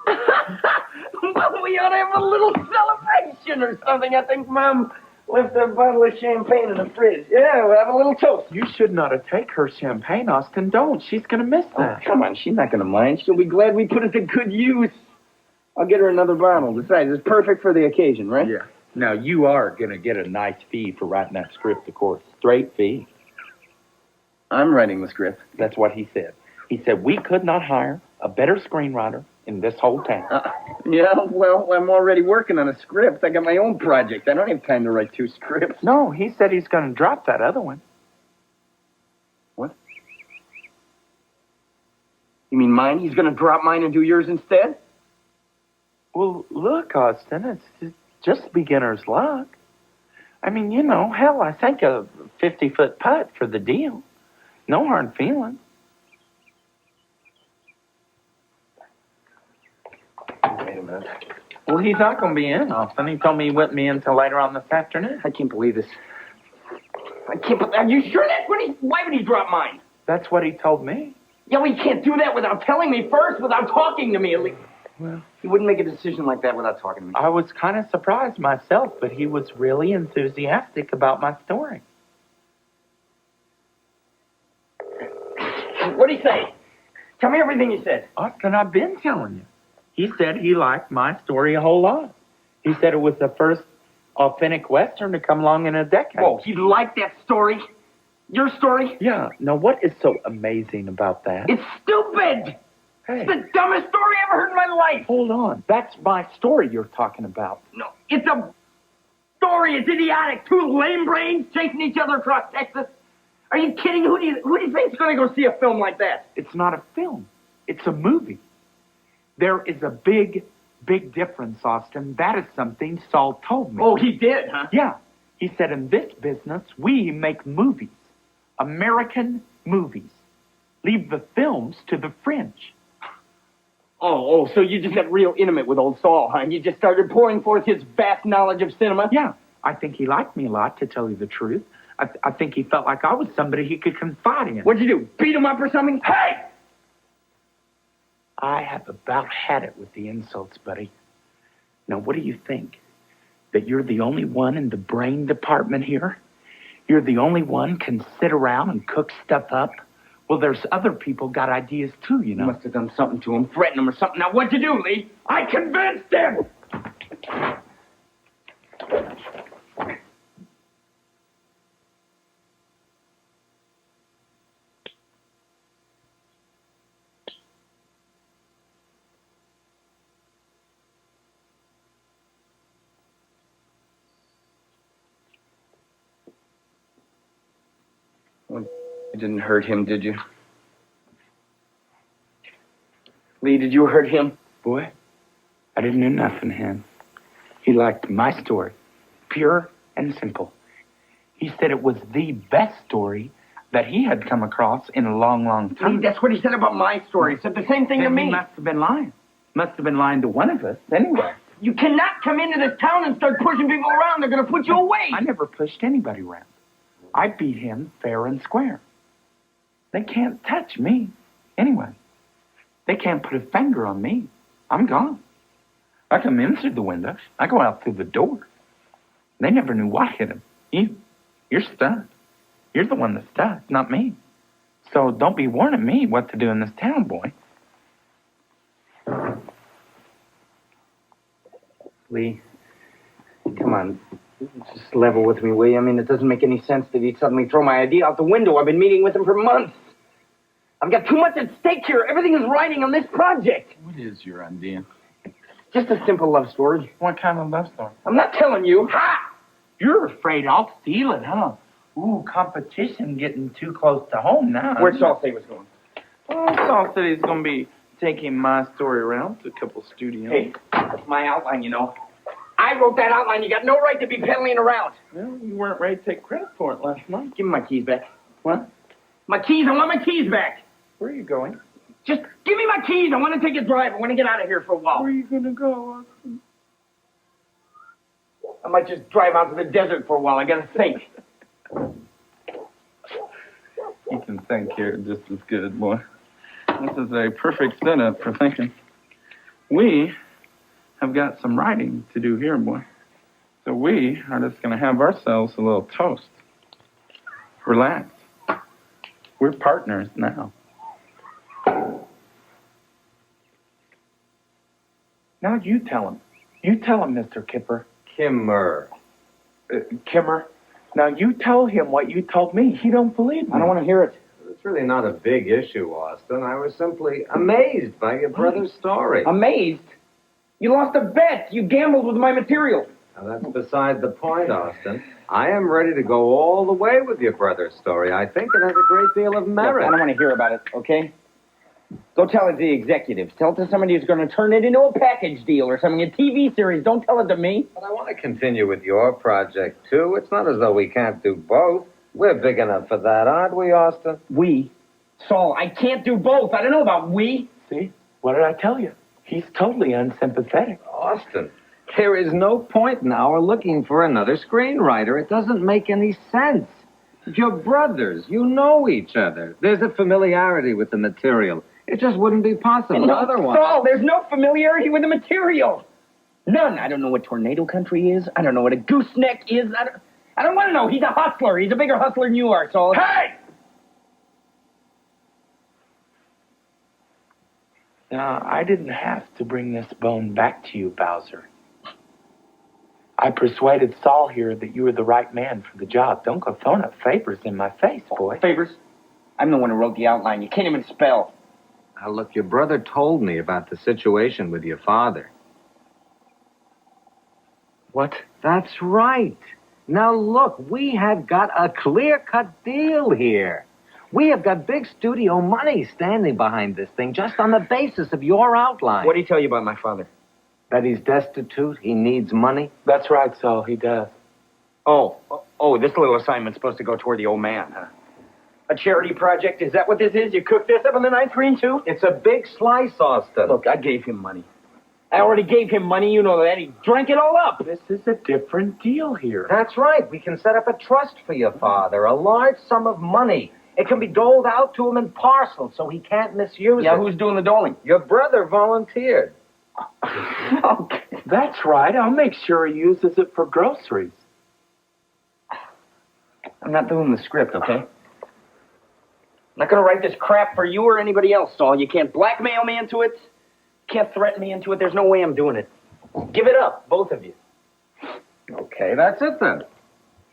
Well, we ought to have a little celebration or something. I think Mom left a bottle of champagne in the fridge. Yeah, we'll have a little toast. You should not have taken her champagne, Austin. Don't. She's going to miss that. Oh, come on, she's not going to mind. She'll be glad we put it to good use. I'll get her another bottle. Besides, it's perfect for the occasion, right? Yeah. Now, you are going to get a nice fee for writing that script, of course. Straight fee. I'm writing the script. That's what he said. He said we could not hire a better screenwriter in this whole town. Yeah, well, I'm already working on a script. I got my own project. I don't have time to write 2 scripts. No, he said he's going to drop that other one. What? You mean mine? He's going to drop mine and do yours instead? Well, look, Austin, it's just beginner's luck. I mean, you know, hell, I think a 50-foot putt for the deal. No hard feelings. Wait a minute. Well, he's not going to be in, Austin. He told me he wouldn't be in until later on this afternoon. I can't believe this. Are you sure that's what why would he drop mine? That's what he told me. Yeah, well, he can't do that without telling me first, without talking to me at least. Well, he wouldn't make a decision like that without talking to me. I was kind of surprised myself, but he was really enthusiastic about my story. What'd he say? Tell me everything he said. Austin, I've been telling you. He said he liked my story a whole lot. He said it was the first authentic Western to come along in a decade. Whoa, he liked that story? Your story? Yeah. Now, what is so amazing about that? It's stupid! Hey. It's the dumbest story I ever heard in my life! Hold on. That's my story you're talking about. No, it's a story. It's idiotic. 2 lame brains chasing each other across Texas. Are you kidding? Who do you think's going to go see a film like that? It's not a film. It's a movie. There is a big, big difference, Austin. That is something Saul told me. Oh, he did, huh? Yeah. He said, in this business, we make movies. American movies. Leave the films to the French. Oh, so you just got real intimate with old Saul, huh? You just started pouring forth his vast knowledge of cinema? Yeah. I think he liked me a lot, to tell you the truth. I think he felt like I was somebody he could confide in. What'd you do? Beat him up or something? Hey! I have about had it with the insults, buddy. Now, what do you think? That you're the only one in the brain department here? You're the only one can sit around and cook stuff up? Well, there's other people got ideas too, you know. You must have done something to him, threatened him or something. Now, what'd you do, Lee? I convinced him! Well, you didn't hurt him, did you? Lee, did you hurt him? Boy, I didn't do nothing to him. He liked my story, pure and simple. He said it was the best story that he had come across in a long, long time. Lee, that's what he said about my story. He said the same thing to Then me. he must have been lying. Must have been lying to one of us, anyway. You cannot come into this town and start pushing people around. They're going to put you away. I never pushed anybody around. I beat him fair and square. They can't touch me, anyway. They can't put a finger on me. I'm gone. I come in through the windows. I go out through the door. They never knew what hit him. You're stunned. You're the one that's stuck, not me. So don't be warning me what to do in this town, boy. Lee, come on. Just level with me, will you? I mean, it doesn't make any sense that he'd suddenly throw my idea out the window. I've been meeting with him for months. I've got too much at stake here. Everything is riding on this project. What is your idea? Just a simple love story. What kind of love story? I'm not telling you. Ha! You're afraid I'll steal it, huh? Ooh, competition getting too close to home now. Where'd Saul say he was going? Well, Saul said he's going to be taking my story around to a couple studios. Hey, that's my outline, you know. I wrote that outline. You got no right to be peddling around. Well, you weren't ready to take credit for it last night. Give me my keys back. What? My keys. I want my keys back. Where are you going? Just give me my keys. I want to take a drive. I want to get out of here for a while. Where are you going to go, Austin? I might just drive out to the desert for a while. I got to think. You can think here just as good, boy. This is a perfect setup for thinking. We have got some writing to do here, boy. So we are just going to have ourselves a little toast. Relax. We're partners now. Now you tell him. You tell him, Mr. Kipper. Kimmer. Kimmer. Now you tell him what you told me. He don't believe me. I don't want to hear it. It's really not a big issue, Austin. I was simply amazed by your brother's story. Amazed? You lost a bet. You gambled with my material. Now, that's beside the point, Austin. I am ready to go all the way with your brother's story. I think it has a great deal of merit. Look, I don't want to hear about it, okay? Go tell it to the executives. Tell it to somebody who's going to turn it into a package deal or something, a TV series. Don't tell it to me. But I want to continue with your project, too. It's not as though we can't do both. We're big enough for that, aren't we, Austin? We? Saul, I can't do both. I don't know about we. See? What did I tell you? He's totally unsympathetic. Austin, there is no point in our looking for another screenwriter. It doesn't make any sense. You're brothers. You know each other. There's a familiarity with the material. It just wouldn't be possible No, otherwise. Saul, there's no familiarity with the material. None. I don't know what tornado country is. I don't know what a gooseneck is. I don't want to know. He's a hustler. He's a bigger hustler than you are, Saul. Hey! Now, I didn't have to bring this bone back to you, Bowser. I persuaded Saul here that you were the right man for the job. Don't go throwing up favors in my face, boy. Favors? I'm the one who wrote the outline. You can't even spell. Now, look, your brother told me about the situation with your father. What? That's right. Now, look, we have got a clear-cut deal here. We have got big studio money standing behind this thing just on the basis of your outline. What did he tell you about my father? That he's destitute, he needs money. That's right, Saul. He does. Oh, this little assignment's supposed to go toward the old man, huh? A charity project? Is that what this is? You cooked this up on the ninth green, too? It's a big slice, Austin. Look, I gave him money. I already gave him money, you know that. He drank it all up. This is a different deal here. That's right. We can set up a trust for your father, a large sum of money. It can be doled out to him in parcels so he can't misuse it. Yeah, who's doing the doling? Your brother volunteered. Okay. That's right. I'll make sure he uses it for groceries. I'm not doing the script, okay? I'm not gonna write this crap for you or anybody else, Saul. You can't blackmail me into it. Can't threaten me into it. There's no way I'm doing it. Give it up, both of you. Okay, that's it then.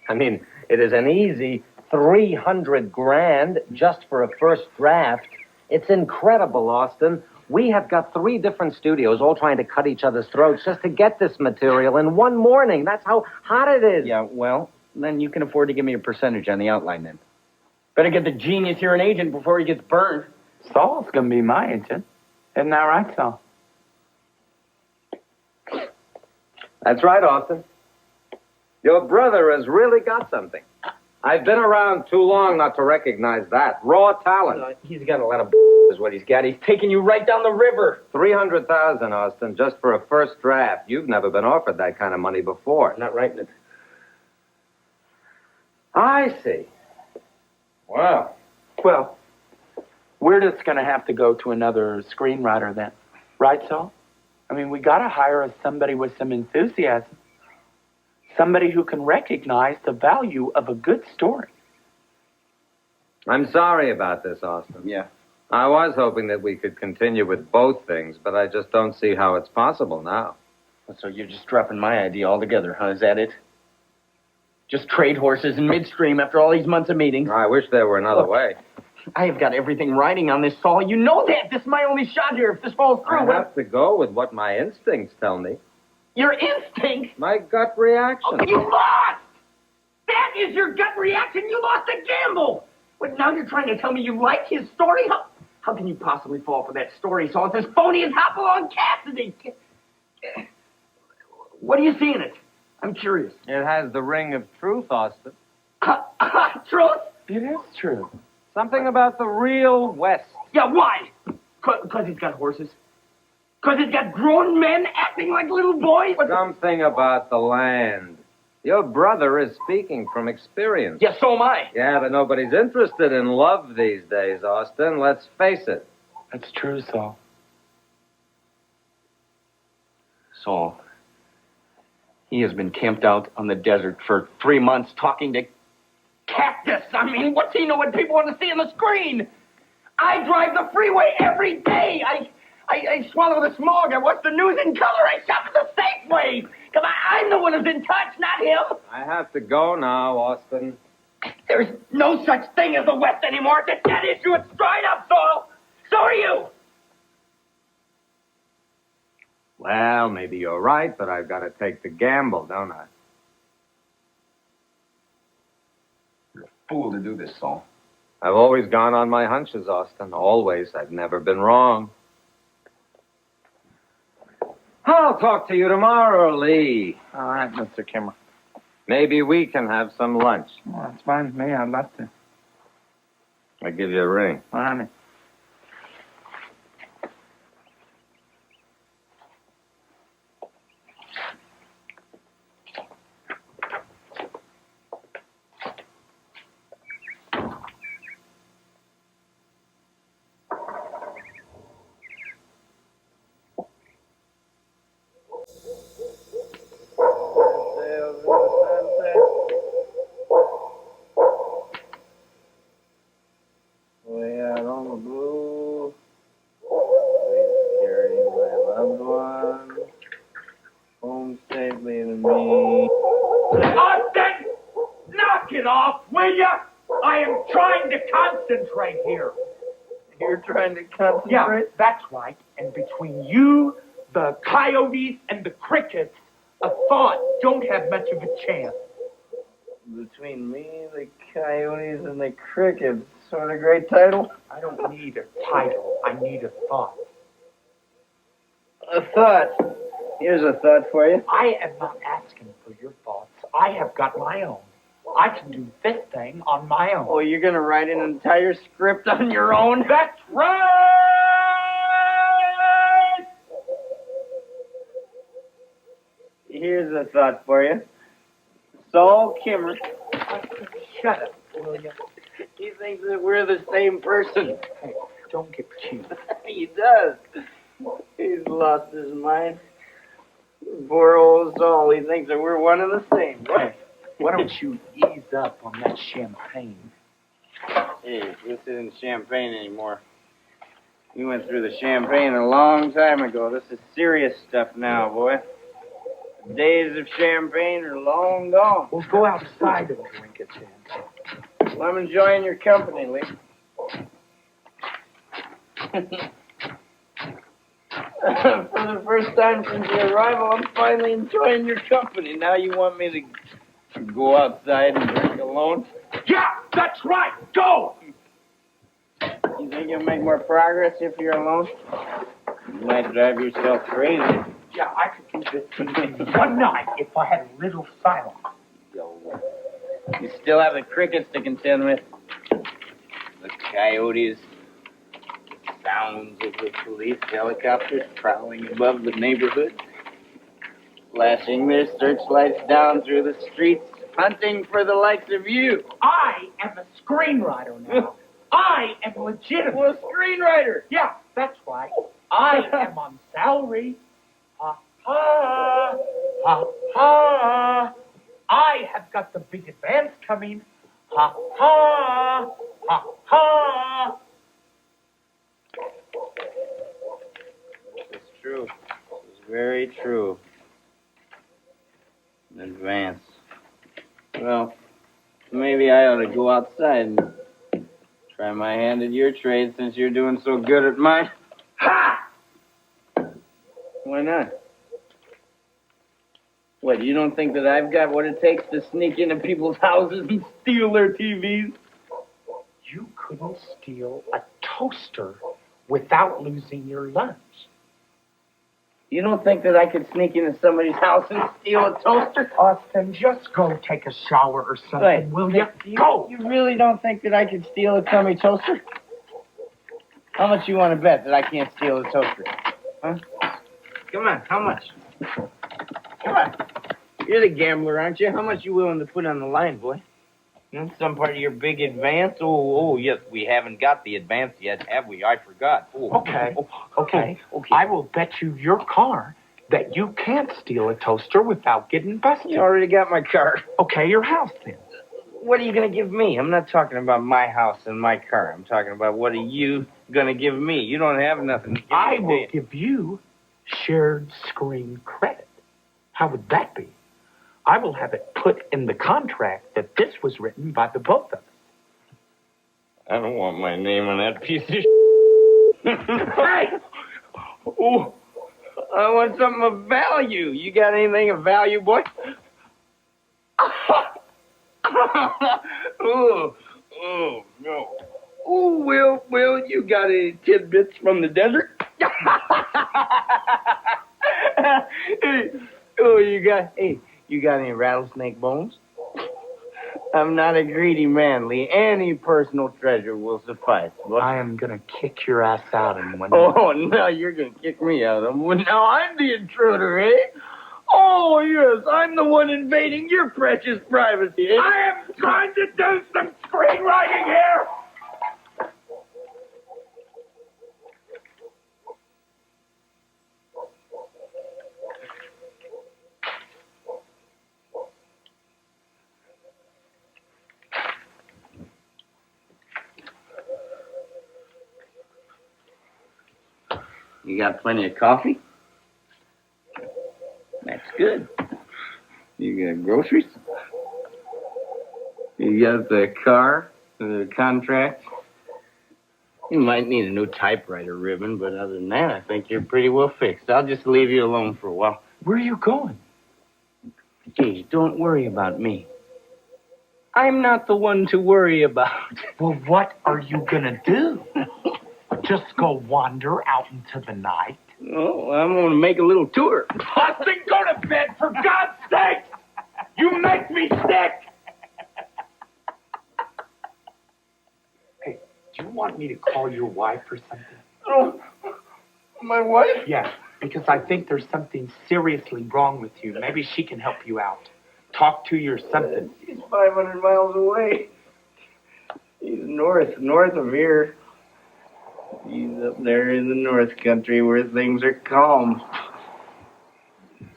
I mean, it is an easy 300 grand just for a first draft. It's incredible, Austin. We have got 3 different studios all trying to cut each other's throats just to get this material in one morning. That's how hot it is. Yeah, well, then you can afford to give me a percentage on the outline then. Better get the genius here an agent before he gets burned. Saul's going to be my agent. Isn't that right, Saul? That's right, Austin. Your brother has really got something. I've been around too long not to recognize that. Raw talent. He's got a lot of is what he's got. He's taking you right down the river. 300,000, Austin, just for a first draft. You've never been offered that kind of money before. I'm not writing it. I see. Well, Well, we're just going to have to go to another screenwriter then. Right, Saul? I mean, we got to hire somebody with some enthusiasm. Somebody who can recognize the value of a good story. I'm sorry about this, Austin. Yeah. I was hoping that we could continue with both things, but I just don't see how it's possible now. So you're just dropping my idea altogether, huh? Is that it? Just trade horses in midstream after all these months of meetings. I wish there were another Look, way. I have got everything riding on this, Saul. You know that. This is my only shot here. If this falls through, I have to go with what my instincts tell me. your instinct. My gut reaction. Oh, you lost! That is your gut reaction. You lost the gamble. But now you're trying to tell me you like his story? How can you possibly fall for that story, Saul? It's as phony as Hopalong Cassidy. What do you see in it? I'm curious. It has the ring of truth, Austin. Truth? It is true. Something about the real West. Yeah, why? Because he's got horses? Because he's got grown men acting like little boys? Something about the land. Your brother is speaking from experience. Yeah, so am I. Yeah, but nobody's interested in love these days, Austin. Let's face it. That's true, Saul. Saul, he has been camped out on the desert for 3 months talking to cactus. I mean, what's he know what people want to see on the screen? I drive the freeway every day. I swallow the smog. I watch the news in color. I shop at the Safeway. Because I'm the one who's in touch, not him. I have to go now, Austin. There's no such thing as the West anymore. It's a dead issue. It's dried up, Saul. So are you. Well, maybe you're right, but I've got to take the gamble, don't I? You're a fool to do this, Saul. I've always gone on my hunches, Austin. Always. I've never been wrong. I'll talk to you tomorrow, Lee. All right, Mr. Kimmer. Maybe we can have some lunch. Well, that's fine with me. I'd love to. I'll give you a ring. Well, honey. Austin! Knock it off, will ya? I am trying to concentrate here. You're trying to concentrate? Yeah, that's right. And between you, the coyotes, and the crickets, a thought don't have much of a chance. Between me, the coyotes, and the crickets. Sort of great title. I don't need a title. I need a thought. A thought. Here's a thought for you. I am not asking for your thoughts. I have got my own. I can do this thing on my own. Oh, you're going to write an entire script on your own? That's right! Here's a thought for you. Saul Kimmer. Shut up, will you? He thinks that we're the same person. Hey, don't get cute. He does. He's lost his mind. Poor old Saul. He thinks that we're one and the same. Hey, why don't you ease up on that champagne? Hey, this isn't champagne anymore. We went through the champagne a long time ago. This is serious stuff now, boy. The days of champagne are long gone. We'll go outside and drink it then. Well, I'm enjoying your company, Lee. For the first time since your arrival, I'm finally enjoying your company. Now you want me to go outside and drink alone? Yeah, that's right. Go! You think you'll make more progress if you're alone? You might drive yourself crazy. Yeah, I could do this in one night if I had a little silence. You still have the crickets to contend with. The coyotes. The sounds of the police helicopters prowling above the neighborhood. Flashing their searchlights down through the streets, hunting for the likes of you. I am a screenwriter now. I am legitimate. Well, screenwriter. Yeah, that's right. I am on salary. Ha ha. Ha ha. I have got the big advance coming. Ha ha. Ha ha. This is true. This is very true. In advance. Well, maybe I ought to go outside and try my hand at your trade since you're doing so good at mine. Ha! Why not? What, you don't think that I've got what it takes to sneak into people's houses and steal their TVs? You couldn't steal a toaster without losing your lunch. You don't think that I could sneak into somebody's house and steal a toaster? Austin, just go take a shower or something, Wait, will you? Go! You really don't think that I could steal a crummy toaster? How much you want to bet that I can't steal a toaster? Huh? Come on, how much? Come on. You're the gambler, aren't you? How much you willing to put on the line, boy? Some part of your big advance? Oh, yes, we haven't got the advance yet, have we? I forgot. Okay. I will bet you your car that you can't steal a toaster without getting busted. You already got my car. Okay, your house then. What are you going to give me? I'm not talking about my house and my car. I'm talking about what are you going to give me? You don't have nothing to give me. I will give you shared screen credit. How would that be? I will have it put in the contract that this was written by the both of us. I don't want my name on that piece of Hey! Oh, I want something of value. You got anything of value, boy? Oh, no. Oh, well, you got any tidbits from the desert? You got any rattlesnake bones? I'm not a greedy man, Lee. Any personal treasure will suffice. Boy. I am going to kick your ass out in one Oh, no, you're going to kick me out. Now I'm the intruder, eh? Oh, yes, I'm the one invading your precious privacy. Eh? I am trying to do some screenwriting here! You got plenty of coffee? That's good. You got groceries? You got the car, the contract? You might need a new typewriter ribbon, but other than that, I think you're pretty well fixed. I'll just leave you alone for a while. Where are you going? Geez, don't worry about me. I'm not the one to worry about. Well, what are you going to do? Just go wander out into the night? Oh, I'm going to make a little tour. Austin, go to bed, for God's sake! You make me sick! Hey, do you want me to call your wife or something? Oh, my wife? Yeah, because I think there's something seriously wrong with you. Maybe she can help you out. Talk to you or something. He's 500 miles away. He's North of here. He's up there in the North Country where things are calm.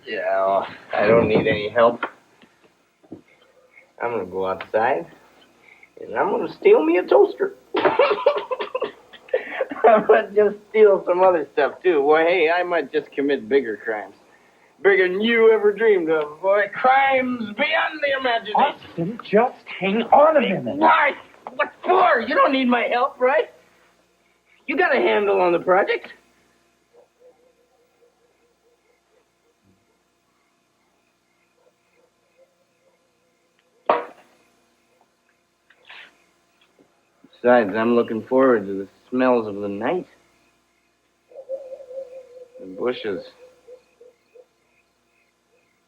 Yeah, well, I don't need any help. I'm gonna go outside, and I'm gonna steal me a toaster. I might just steal some other stuff, too. Boy, hey, I might just commit bigger crimes. Bigger than you ever dreamed of, boy. Crimes beyond the imagination. Austin, just hang on a minute. Why? What for? You don't need my help, right? You got a handle on the project. Besides, I'm looking forward to the smells of the night. The bushes.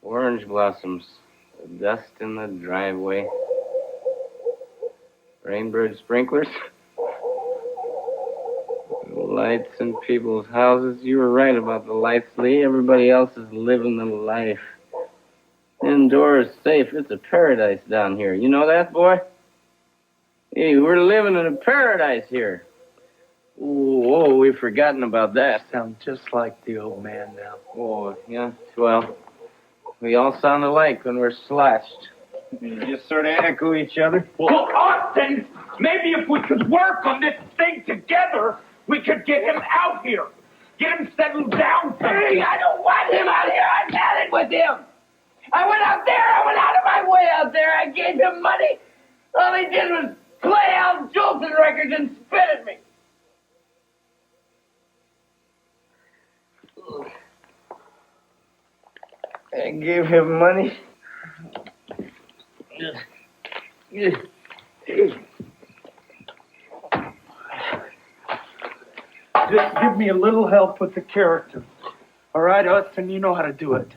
Orange blossoms. The dust in the driveway. Rainbird sprinklers. Lights in people's houses. You were right about the lights, Lee. Everybody else is living the life. Indoors safe. It's a paradise down here. You know that, boy? Hey, we're living in a paradise here. Oh, we've forgotten about that. Sound just like the old man now. Oh, yeah. Well, we all sound alike when we're slashed. We just sort of echo each other. Well, Austin, maybe if we could work on this thing together, we could get him out here. Get him settled down. Hey, I don't want him out here. I've had it with him. I went out there. I went out of my way out there. I gave him money. All he did was play Al Jolson records and spit at me. I gave him money. Just give me a little help with the character. All right, Austin, you know how to do it.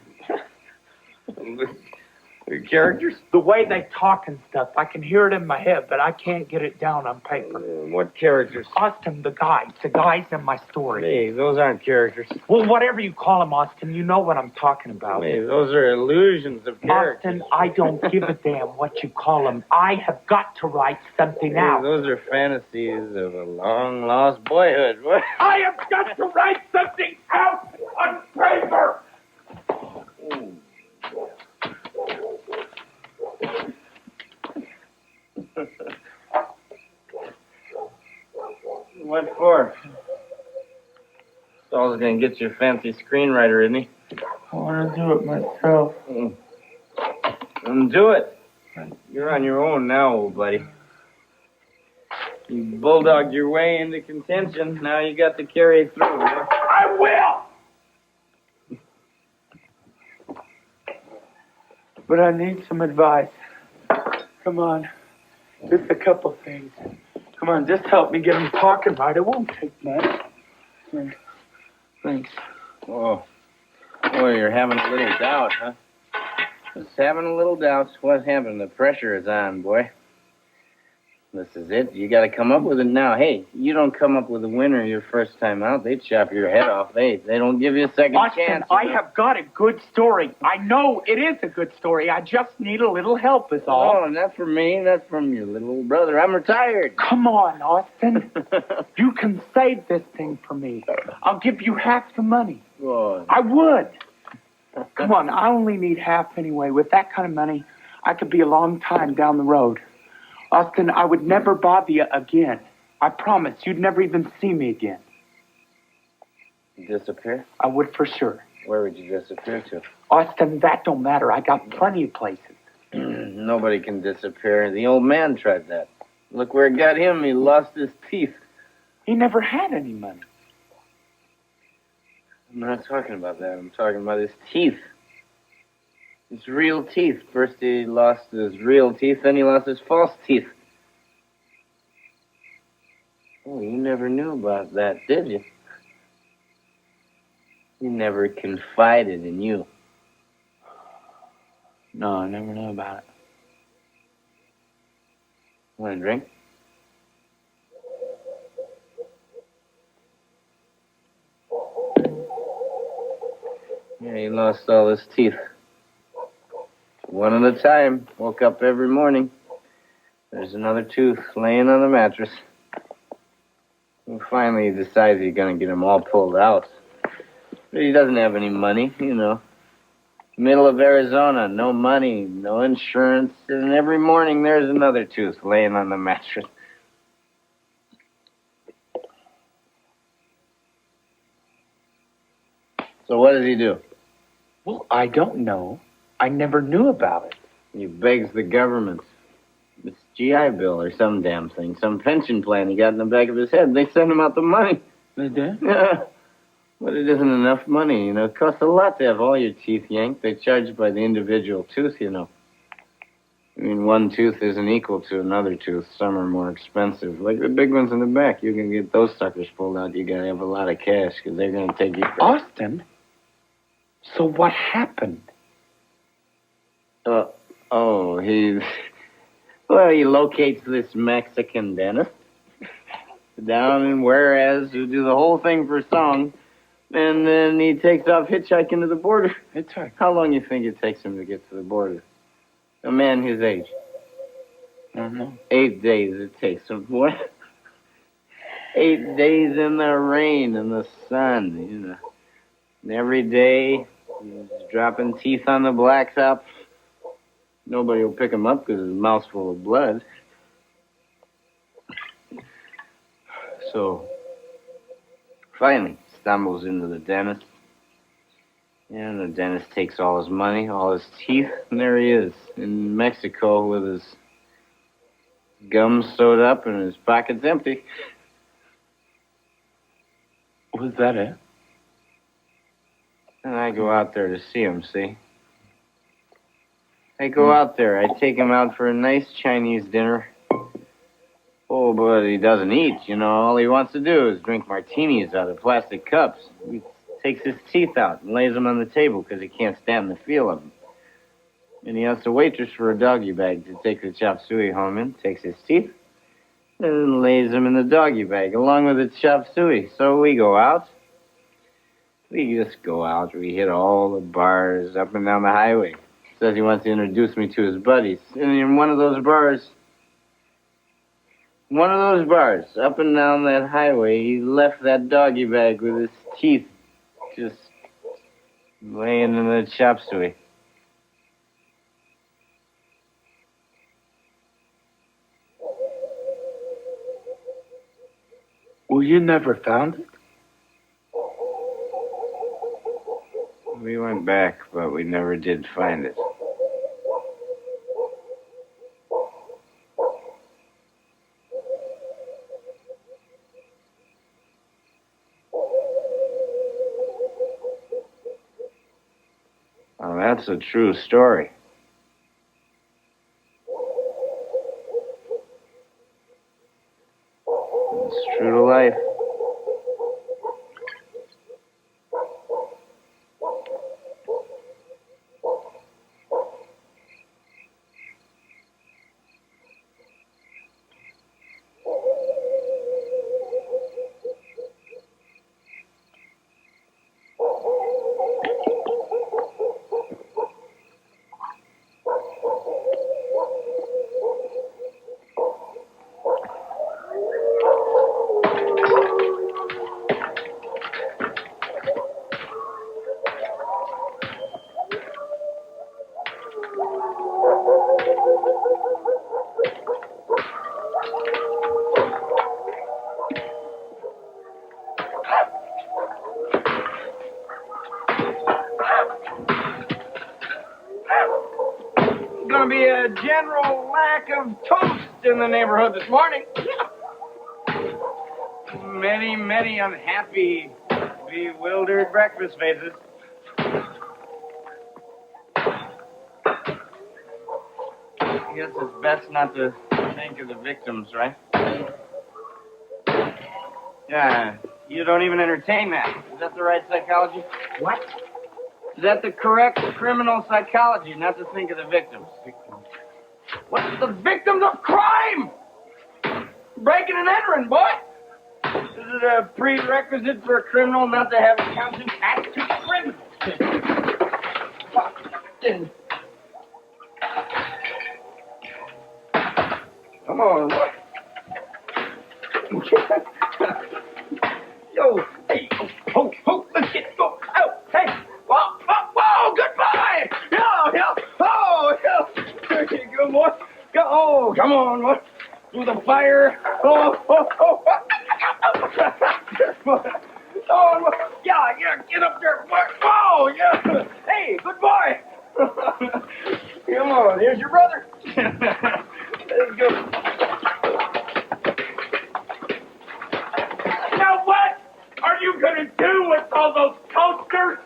The characters? The way they talk and stuff, I can hear it in my head, but I can't get it down on paper. What characters? Austin, the guys in my story. Hey, those aren't characters. Well, whatever you call them, Austin, you know what I'm talking about. Hey, those are illusions of characters. Austin, I don't give a damn what you call them. I have got to write something out. Those are fantasies of a long-lost boyhood. What? I have got to write something out on paper! What for? Saul's gonna get you a fancy screenwriter, isn't he? I want to do it myself. Then do it. You're on your own now, old buddy. You bulldogged your way into contention. Now you got to carry it through. Boy. I will! But I need some advice. Come on. Just a couple things. Come on, just help me get him talking right. It won't take much. Thanks. Oh. Boy, you're having a little doubt, huh? Just having a little doubt. What happened? The pressure is on, boy. This is it. You got to come up with it now. Hey, you don't come up with a winner your first time out, they chop your head off. They don't give you a second Austin, chance. I have got a good story. I know it is a good story. I just need a little help is all. Oh, not from me. That's from your little brother. I'm retired. Come on, Austin. You can save this thing for me. I'll give you half the money. Oh. I would. Come on, I only need half anyway. With that kind of money, I could be a long time down the road. Austin, I would never bother you again. I promise you'd never even see me again. Disappear? I would for sure. Where would you disappear to? Austin, that don't matter. I got plenty of places. Nobody can disappear. The old man tried that. Look where it got him. He lost his teeth. He never had any money. I'm not talking about that. I'm talking about his teeth. His real teeth. First he lost his real teeth, then he lost his false teeth. Oh, you never knew about that, did you? He never confided in you. No, I never knew about it. Want a drink? Yeah, he lost all his teeth. One at a time. Woke up every morning. There's another tooth laying on the mattress. And finally, he decides he's gonna get them all pulled out. But he doesn't have any money, you know. Middle of Arizona, no money, no insurance, and every morning there's another tooth laying on the mattress. So what does he do? Well, I don't know. I never knew about it. He begs the government. This GI Bill or some damn thing, some pension plan he got in the back of his head. They send him out the money. They did? Yeah. But it isn't enough money, you know. It costs a lot to have all your teeth yanked. They charge by the individual tooth, you know. I mean, one tooth isn't equal to another tooth. Some are more expensive. Like the big ones in the back. You can get those suckers pulled out. You gotta have a lot of cash, because they're gonna take you... Austin? So what happened? He locates this Mexican dentist down in Juarez who do the whole thing for a song, and then he takes off hitchhiking to the border. Hitchhike? How long you think it takes him to get to the border? A man his age. I don't know. 8 days it takes him. What? 8 days in the rain and the sun, you know. And every day he's dropping teeth on the blacktop. Nobody will pick him up because his mouth's full of blood. So, finally, stumbles into the dentist. And the dentist takes all his money, all his teeth, and there he is in Mexico with his gums sewed up and his pockets empty. Was that it? And I go out there to see him, see? I go out there. I take him out for a nice Chinese dinner. Oh, but he doesn't eat, you know. All he wants to do is drink martinis out of plastic cups. He takes his teeth out and lays them on the table because he can't stand the feel of them. And he asks the waitress for a doggy bag to take the chop suey home in, takes his teeth, and lays them in the doggy bag along with the chop suey. So we go out. We just go out. We hit all the bars up and down the highway. Says he wants to introduce me to his buddies. And in one of those bars, up and down that highway, he left that doggy bag with his teeth just laying in the chop suey. Well, you never found it? We went back, but we never did find it. Well, that's a true story. It's true to life. Gonna be a general lack of toast in the neighborhood this morning. Many unhappy, bewildered breakfast faces. I guess it's best not to think of the victims, right? Yeah, you don't even entertain that. Is that the right psychology? What? Is that the correct criminal psychology, not to think of the victims? What's the victims of crime? Breaking and entering, boy. Is it a prerequisite for a criminal not to have a conscience? Act to criminal. Come on. Yo, hey, let's get go. Oh, hey, whoa, goodbye. Yo, oh, okay, good boy. Go, oh, come on, boy. Through the fire. Oh. Oh, yeah, get up there, boy. Oh, yeah. Hey, good boy. Come on, here's your brother. Let's go. Now what are you going to do with all those toasters?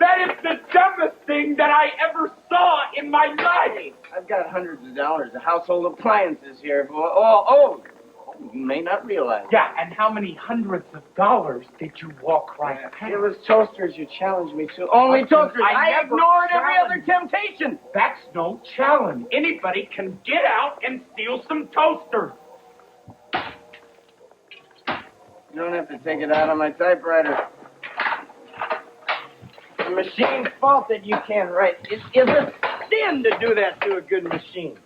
That is the dumbest thing that I ever saw in my life. I've got hundreds of dollars of household appliances here. Oh, you may not realize. Yeah, and how many hundreds of dollars did you walk right past? It was toasters you challenged me to. Only toasters. I never ignored every other challenged temptation. That's no challenge. Anybody can get out and steal some toasters. You don't have to take it out on my typewriter. The machine's fault that you can't write. It is a sin to do that to a good machine.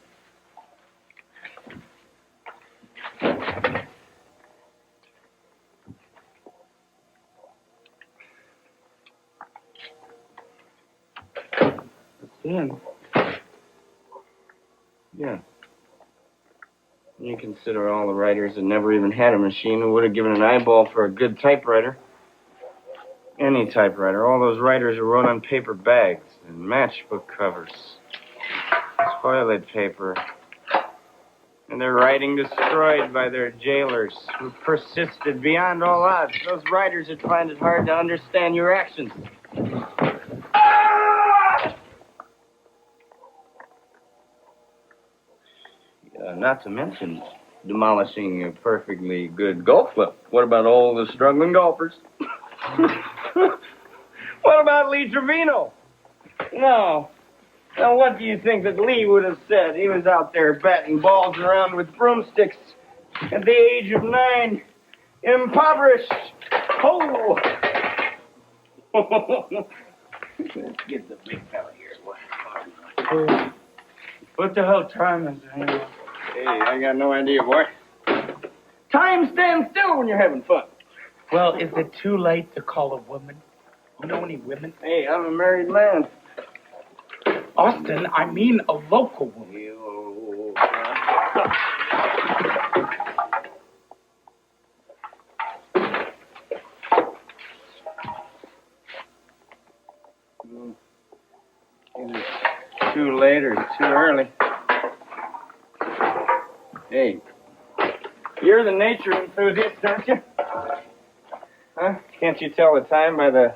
Sin? Yeah. You consider all the writers that never even had a machine who would have given an eyeball for a good typewriter. Any typewriter. All those writers who wrote on paper bags and matchbook covers, toilet paper, and their writing destroyed by their jailers who persisted beyond all odds. Those writers would find it hard to understand your actions. Not to mention demolishing a perfectly good golf club. What about all the struggling golfers? What about Lee Trevino? No. Now, what do you think that Lee would have said? He was out there batting balls around with broomsticks at the age of 9, impoverished. Oh! Let's get the big fella here. What the hell time is it anyway? Hey, I got no idea, boy. Time stands still when you're having fun. Well, is it too late to call a woman? You know any women? Hey, I'm a married man. Austin, I mean a local woman. Either too late or too early. Hey, you're the nature enthusiast, aren't you? Huh? Can't you tell the time by the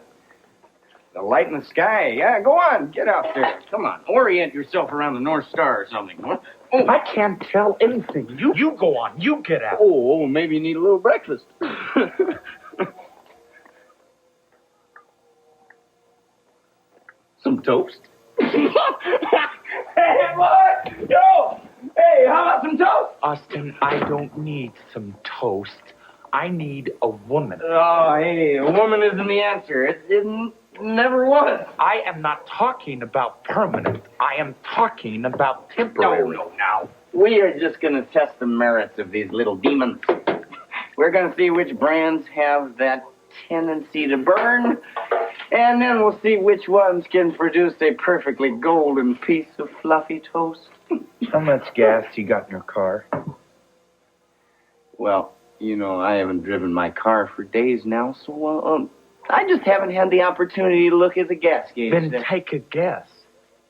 light in the sky? Yeah, go on, get out there. Come on, orient yourself around the North Star or something. What? Oh, I can't tell anything. You go on. You get out. Oh, maybe you need a little breakfast. Some toast? Hey, boy! Yo! Hey, how about some toast? Austin, I don't need some toast. I need a woman. Oh, hey, a woman isn't the answer. It never was. I am not talking about permanent. I am talking about temporary. No, now. We are just going to test the merits of these little demons. We're going to see which brands have that tendency to burn, and then we'll see which ones can produce a perfectly golden piece of fluffy toast. How much gas you got in your car? Well, you know, I haven't driven my car for days now, so I just haven't had the opportunity to look at the gas gauge. Then take a guess.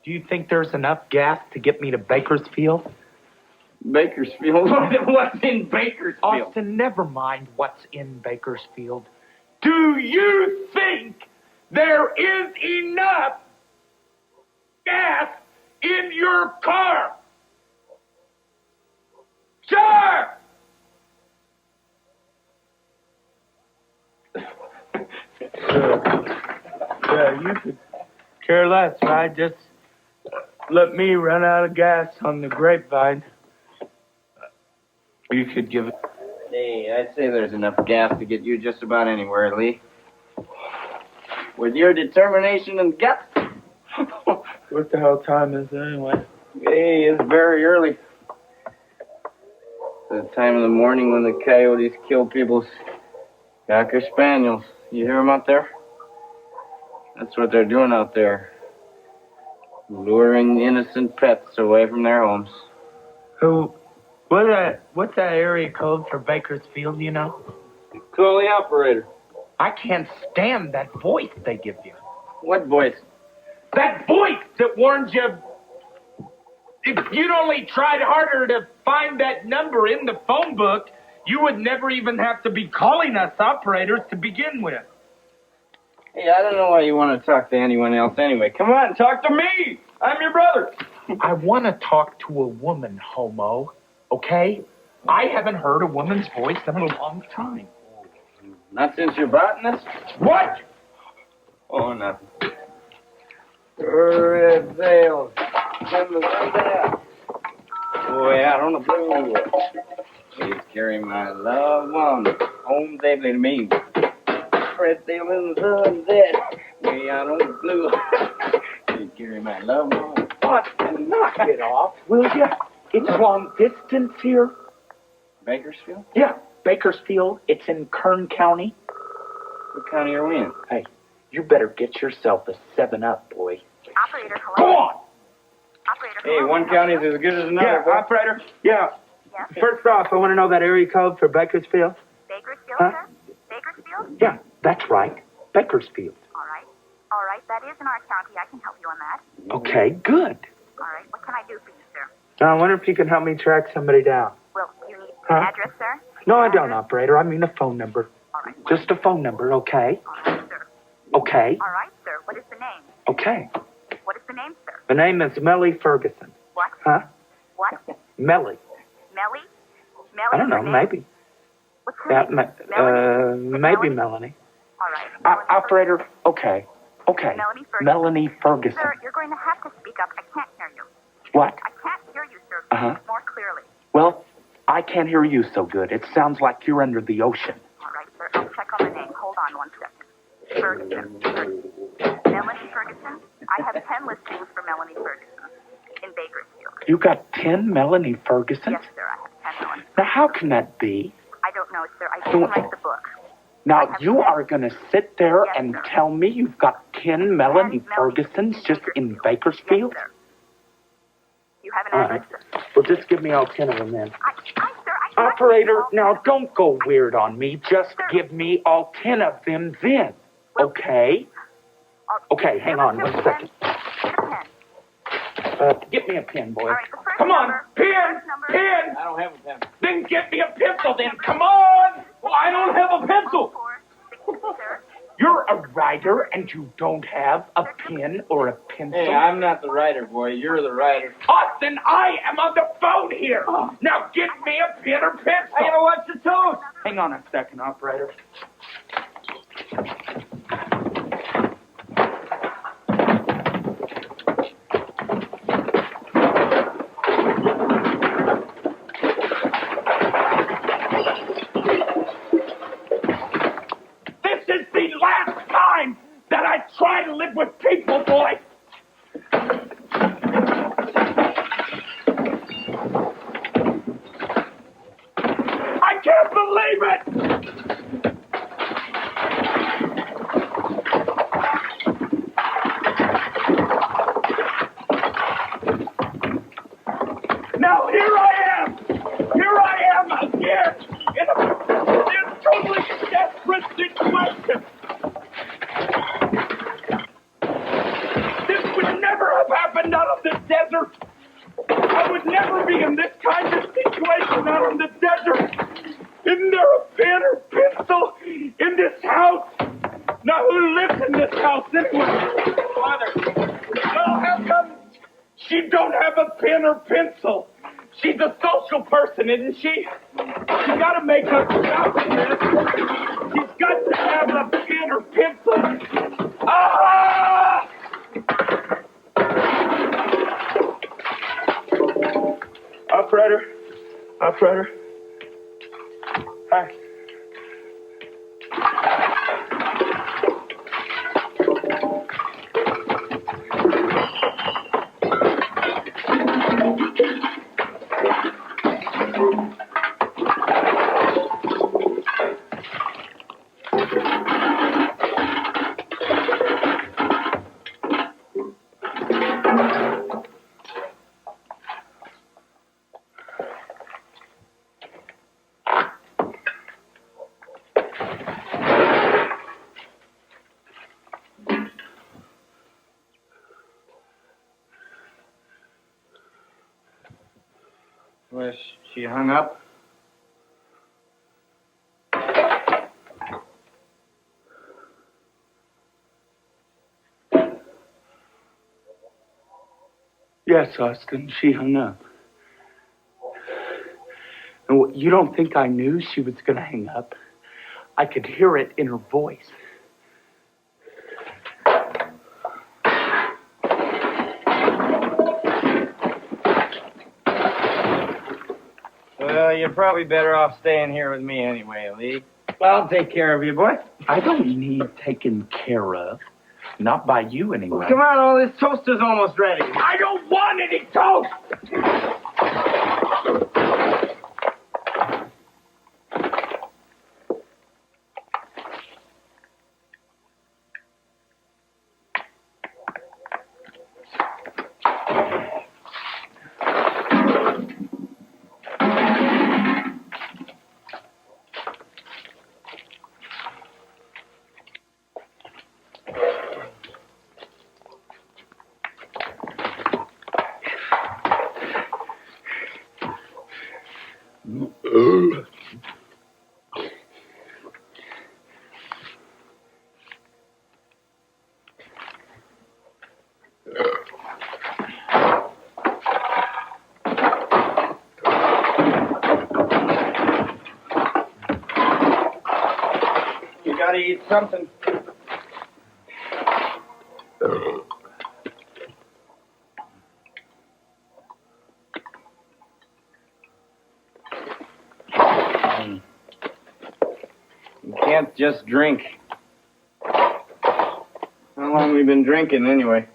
Do you think there's enough gas to get me to Bakersfield? Bakersfield? What's in Bakersfield? Austin, never mind what's in Bakersfield. Do you think there is enough gas in your car? Sure! Yeah, you could care less, right? Just let me run out of gas on the grapevine. You could give it. Hey, I'd say there's enough gas to get you just about anywhere, Lee. With your determination and guts. What the hell time is it anyway? Hey, it's very early. the time of the morning when the coyotes kill people's Cocker Spaniels. You hear them out there? That's what they're doing out there. Luring innocent pets away from their homes. What's that area code for Bakersfield, you know? Call the operator. I can't stand that voice they give you. What voice? That voice that warns you if you'd only tried harder to find that number in the phone book, you would never even have to be calling us operators to begin with. Hey, I don't know why you want to talk to anyone else anyway. Come on, talk to me. I'm your brother. I want to talk to a woman, homo. Okay? I haven't heard a woman's voice in a long time. Not since you're botanist? What? Oh, nothing. Red sails. Way out on the blue. Please carry my loved one home safely to me. Red sail in the sunset. Way out on the blue. Please carry my loved one. What? Knock it off, will you? It's long distance here. Bakersfield? Yeah, Bakersfield. It's in Kern County. What county are we in? Hey, you better get yourself a 7-Up, boy. Operator, hello? Go on. Operator, Hey, hello? one county's as good as another. boy. operator. Yeah. Yes? First off, I want to know that area code for Bakersfield. Bakersfield, Huh? sir? Bakersfield? Yeah, that's right. Bakersfield. All right. All right, that is in our county. I can help you on that. Okay, good. All right, what can I do for you, sir? Now, I wonder if you can help me track somebody down. Well, you need Huh? an address, sir? No, I don't, operator. I mean a phone number. All right. Just a phone number, okay? All right, sir. Okay, All right, sir. What is the name? okay. What is the name, sir? The name is Mellie Ferguson. What? Huh? What? Mellie. Mellie? Mellie? I don't know, your name? maybe. What's her Yeah, name? Melanie? maybe Melanie? Melanie. All right. Melanie Operator, okay. Okay. Melanie Ferguson. Melanie Ferguson. Sir, you're going to have to speak up. I can't hear you. What? I can't hear you, sir. Uh-huh. Speak more clearly. Well, I can't hear you so good. It sounds like you're under the ocean. All right, sir. I'll check on the name. Hold on 1 second. Ferguson. Melanie Ferguson? I have 10 listings for Melanie Ferguson in Bakersfield. You got 10 Melanie Fergusons? Yes, sir. I have 10 Melanie. Now, how can that be? I don't know, sir. I didn't write the book. Now, you are going to sit there Yes, and sir. tell me you've got 10 Melanie 10 Fergusons just in Yes, Bakersfield? sir. You have an All address, right. sir? Well, just give me all 10 of them then. Sir, I Operator, now don't go weird on me. Just give me all 10 of them then. Okay? Okay, hang on 1 second. Get a pen. Get me a pen, boy. All right, the first Come on, number. pen, First number. pen. I don't have a pen. Then get me a pencil then. Come on. Well, I don't have a pencil. 460, sir. You're a writer and you don't have a pen or a pencil? Hey, I'm not the writer, boy. You're the writer. Austin, I am on the phone here. Now get me a pen or pencil. I gotta watch the toast. Hang on a second, operator. This is the last time that I try to live with people, boy. I can't believe it. Now here I am. Here I am again in a totally desperate situation. This would never have happened out on the desert. I would never be in this kind of situation out on the desert. Isn't there a pen or pencil in this house? Now, who lives in this house anyway? Mother. Well, how come she don't have a pen or pencil? She's a social person, isn't she? She gotta make us stop this. She's got to have a pen or pencil. Ah! Operator. Hi. Was she hung up? Yes, Austin, she hung up. And you don't think I knew she was going to hang up? I could hear it in her voice. Well, you're probably better off staying here with me anyway, Lee. I'll take care of you, boy. I don't need taken care of. Not by you, anyway. Come on, all this toaster's almost ready. I don't want any toast! You gotta eat something. You can't just drink. How long we been drinking anyway?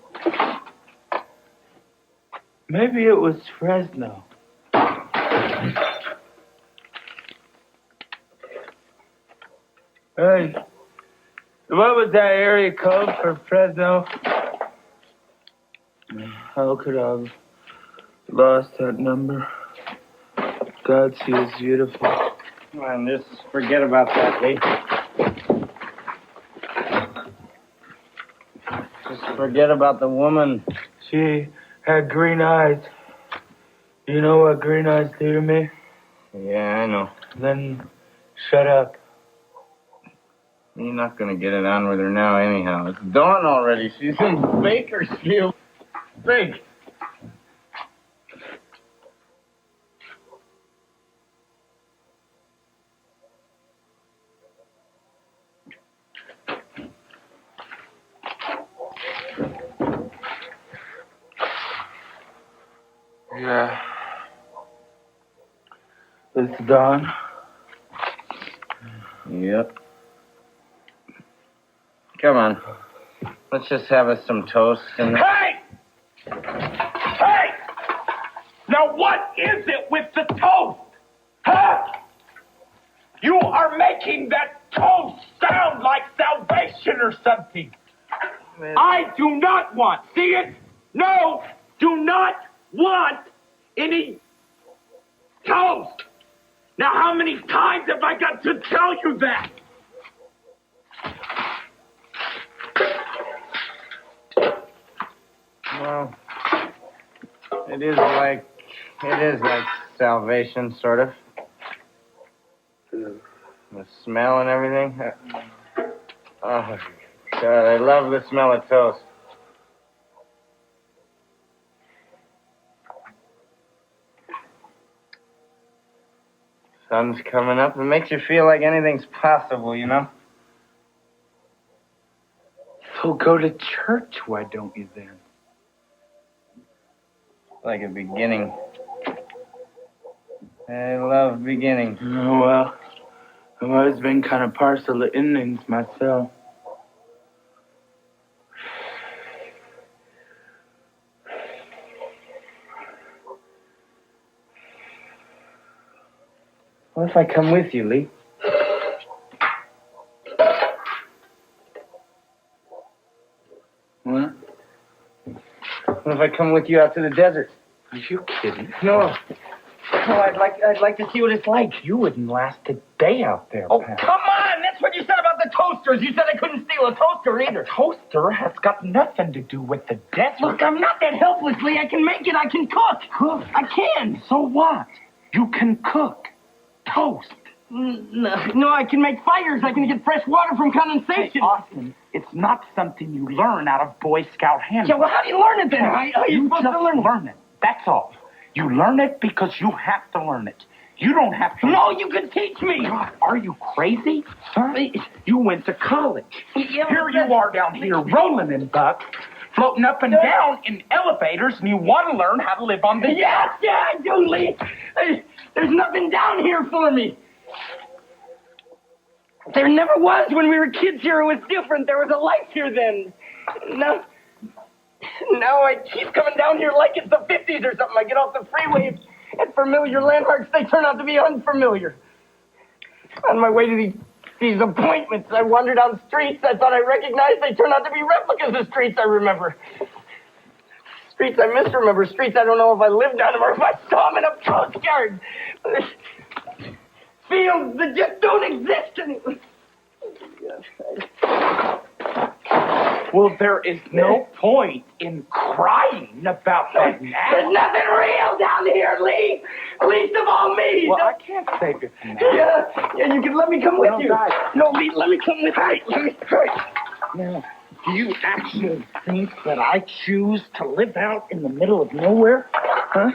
Maybe it was Fresno. Hey, what was that area code for Fresno? How could I have lost that number? God, she is beautiful. Come on, just forget about that, Lee. Just forget about the woman. She had green eyes. You know what green eyes do to me? Yeah, I know. Then shut up. You're not gonna get it on with her now anyhow. It's dawn already. She's in Bakersfield. Big. Yeah. It's dawn. Yep. Come on. Let's just have us some toast and... Hey! Hey! Now what is it with the toast? Huh? You are making that toast sound like salvation or something. I do not want, see it? No, do not want any toast. Now how many times have I got to tell you that? Well, it is like salvation, sort of. The smell and everything. Oh, God, I love the smell of toast. Sun's coming up. It makes you feel like anything's possible, you know? So go to church, why don't you then? Like a beginning. I love beginnings. Oh, well, I've always been kind of partial to endings myself. What if I come with you, Lee? What? What if I come with you out to the desert? Are you kidding? No. No, I'd like to see what it's like. You wouldn't last a day out there, Oh, pal. come on! That's what you said about the toasters. You said I couldn't steal a toaster either. Toaster has got nothing to do with the desert. Look, I'm not that helpless, Lee. I can make it. I can cook. Cook? I can. So what? You can cook. Toast. No, I can make fires. I can get fresh water from condensation. Hey, Austin, it's not something you learn out of Boy Scout handbook. Yeah, well, how do you learn it then? How are you supposed to learn it. That's all. You learn it because you have to learn it. You don't have to. No, you can teach me. God, are you crazy? Huh? You went to college. Yeah, Here you are down here rolling in bucks, floating up and down in elevators, and you want to learn how to live on the... Yeah, I do, Lee. There's nothing down here for me. There never was. When we were kids here, it was different. There was a life here then. Now I keep coming down here like it's the 50s or something. I get off the freeway and familiar landmarks, they turn out to be unfamiliar. On my way to these appointments, I wander down streets I thought I recognized. They turn out to be replicas of streets I remember. Streets I misremember. Streets I don't know if I lived on them or if I saw them in a postcard. Fields that just don't exist anymore. Well, there is no point in crying about that now. There's nothing real down here, Lee. Least of all me. Well, I can't save you from that. Yeah, you can let me come with you. Guys. No, Lee, let me come with you. Now, do you actually think that I choose to live out in the middle of nowhere? Huh?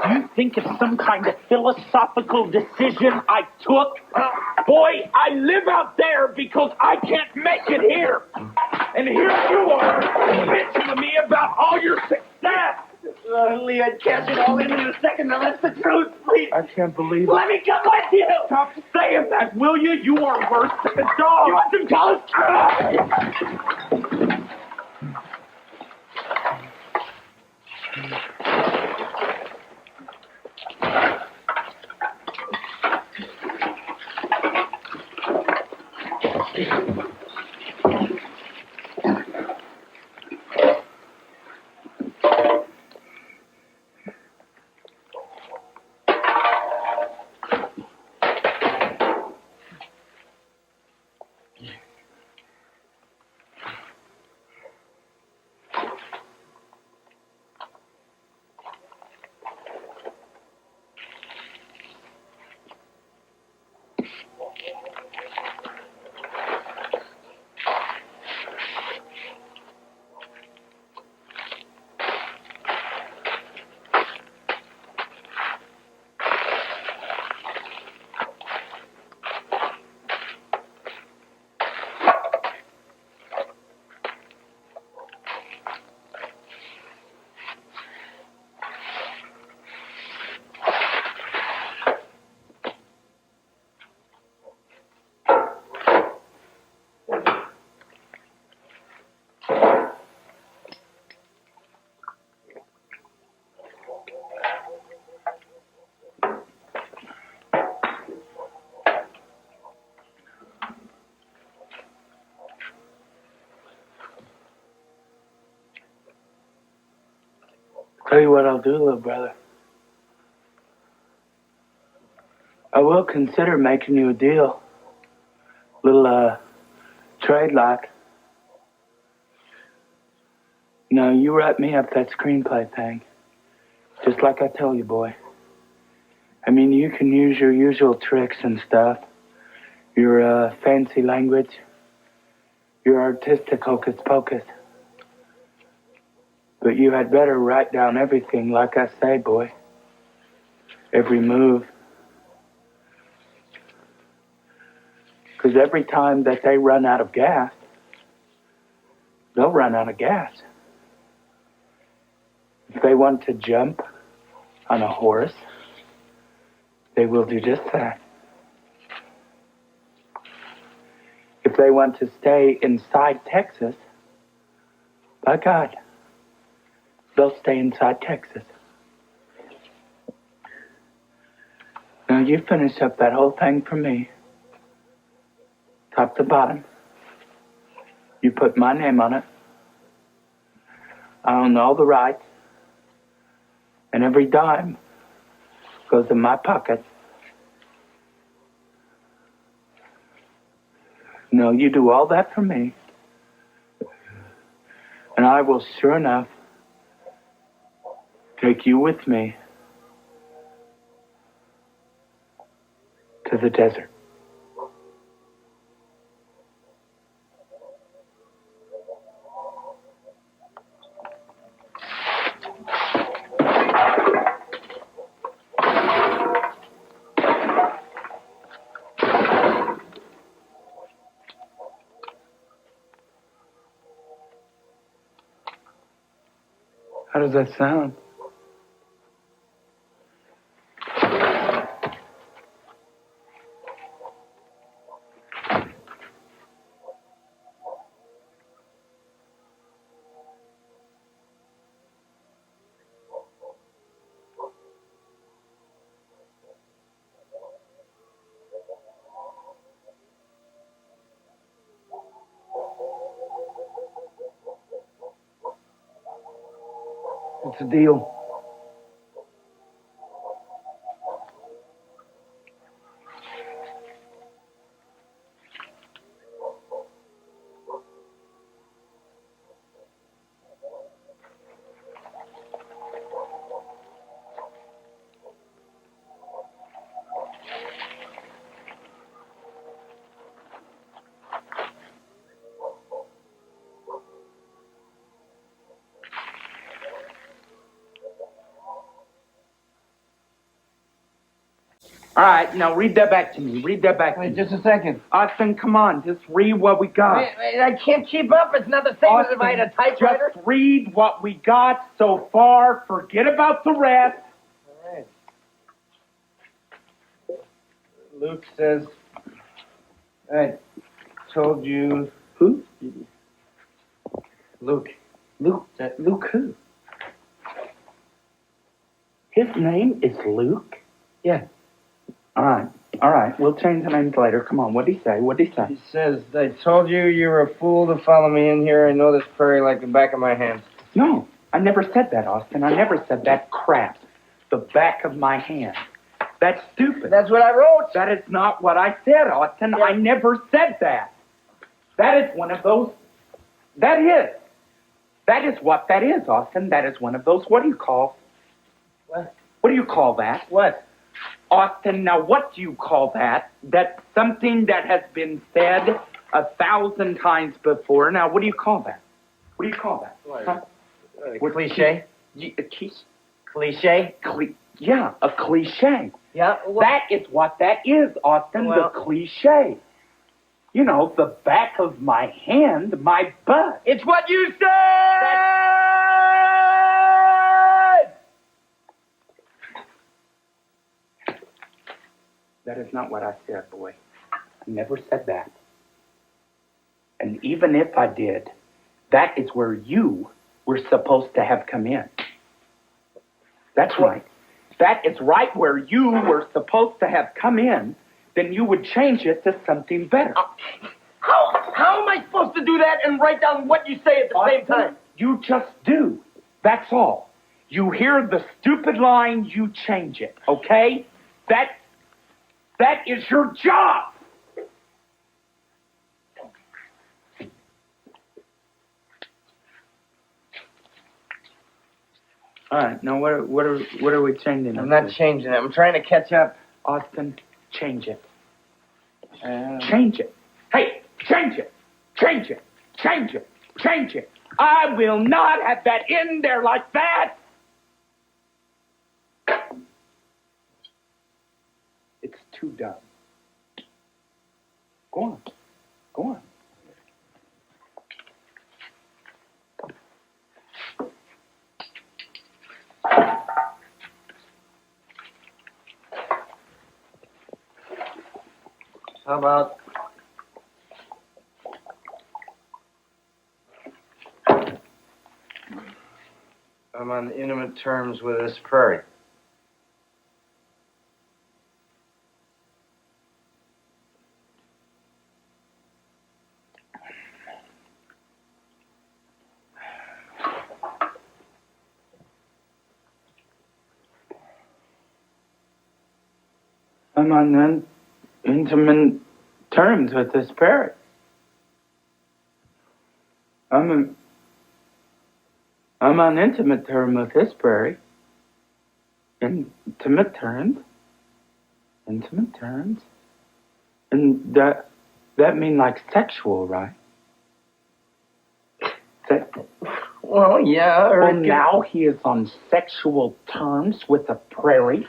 Do you think it's some kind of philosophical decision I took? Boy, I live out there because I can't make it here. And here you are, bitching to me about all your success. Lee, I'd cash it all in a second. Now, that's the truth, please. I can't believe it. Let me come with you. Stop saying that, will you? You are worse than a dog. You want some toast? Tell you what I'll do, little brother. I will consider making you a deal. Little, trade like. No, you write me up that screenplay thing. Just like I tell you, boy. I mean, you can use your usual tricks and stuff. Your, fancy language. Your artistic hocus pocus. But you had better write down everything, like I say, boy. Every move. Because every time that they run out of gas, they'll run out of gas. If they want to jump on a horse, they will do just that. If they want to stay inside Texas, by God, they'll stay inside Texas. Now you finish up that whole thing for me. Top to bottom. You put my name on it. I own all the rights. And every dime goes in my pocket. No, you do all that for me. And I will, sure enough, take you with me to the desert. How does that sound? What's the deal? All right, now read that back to me. Read that back to me. Wait, just a second. Austin, come on. Just read what we got. Wait, I can't keep up. It's not the same as if I had a typewriter. Just read what we got so far. Forget about the rest. All right. Luke says, I told you. Who? Luke. Luke who? His name is Luke? Yeah. All right. We'll change the names later. Come on, what'd he say? He says, I told you you were a fool to follow me in here. I know this prairie like the back of my hand. No, I never said that, Austin. I never said that crap. The back of my hand. That's stupid. That's what I wrote. That is not what I said, Austin. Yeah. I never said that. That is one of those... That is what that is, Austin. That is one of those... What do you call... What? What do you call that? What? Austin, now what do you call that? That's something that has been said 1,000 times before. Now, what do you call that? What do you call that? What? Huh? Cliche? Cliche? Yeah, a cliche. Yeah. That is what that is, Austin, Well- the cliche. You know, the back of my hand, my butt. It's what you said! That is not what I said, boy. I never said that. And even if I did, that is where you were supposed to have come in. That's right. That is right where you were supposed to have come in. Then you would change it to something better. How am I supposed to do that and write down what you say at the same time? You just do. That's all. You hear the stupid line, you change it, okay? That is your job. All right, now what are we changing? I'm not changing it. I'm trying to catch up. Austin, change it. Change it. Hey, change it. Change it. Change it. Change it. I will not have that in there like that. It's too dumb. Go on. Go on. How about... I'm on intimate terms with this prairie. I'm on intimate terms with this parrot. I'm on intimate terms with this prairie. Intimate terms. Intimate terms. And that mean like sexual, right? Well, yeah. Well, now he is on sexual terms with the prairie.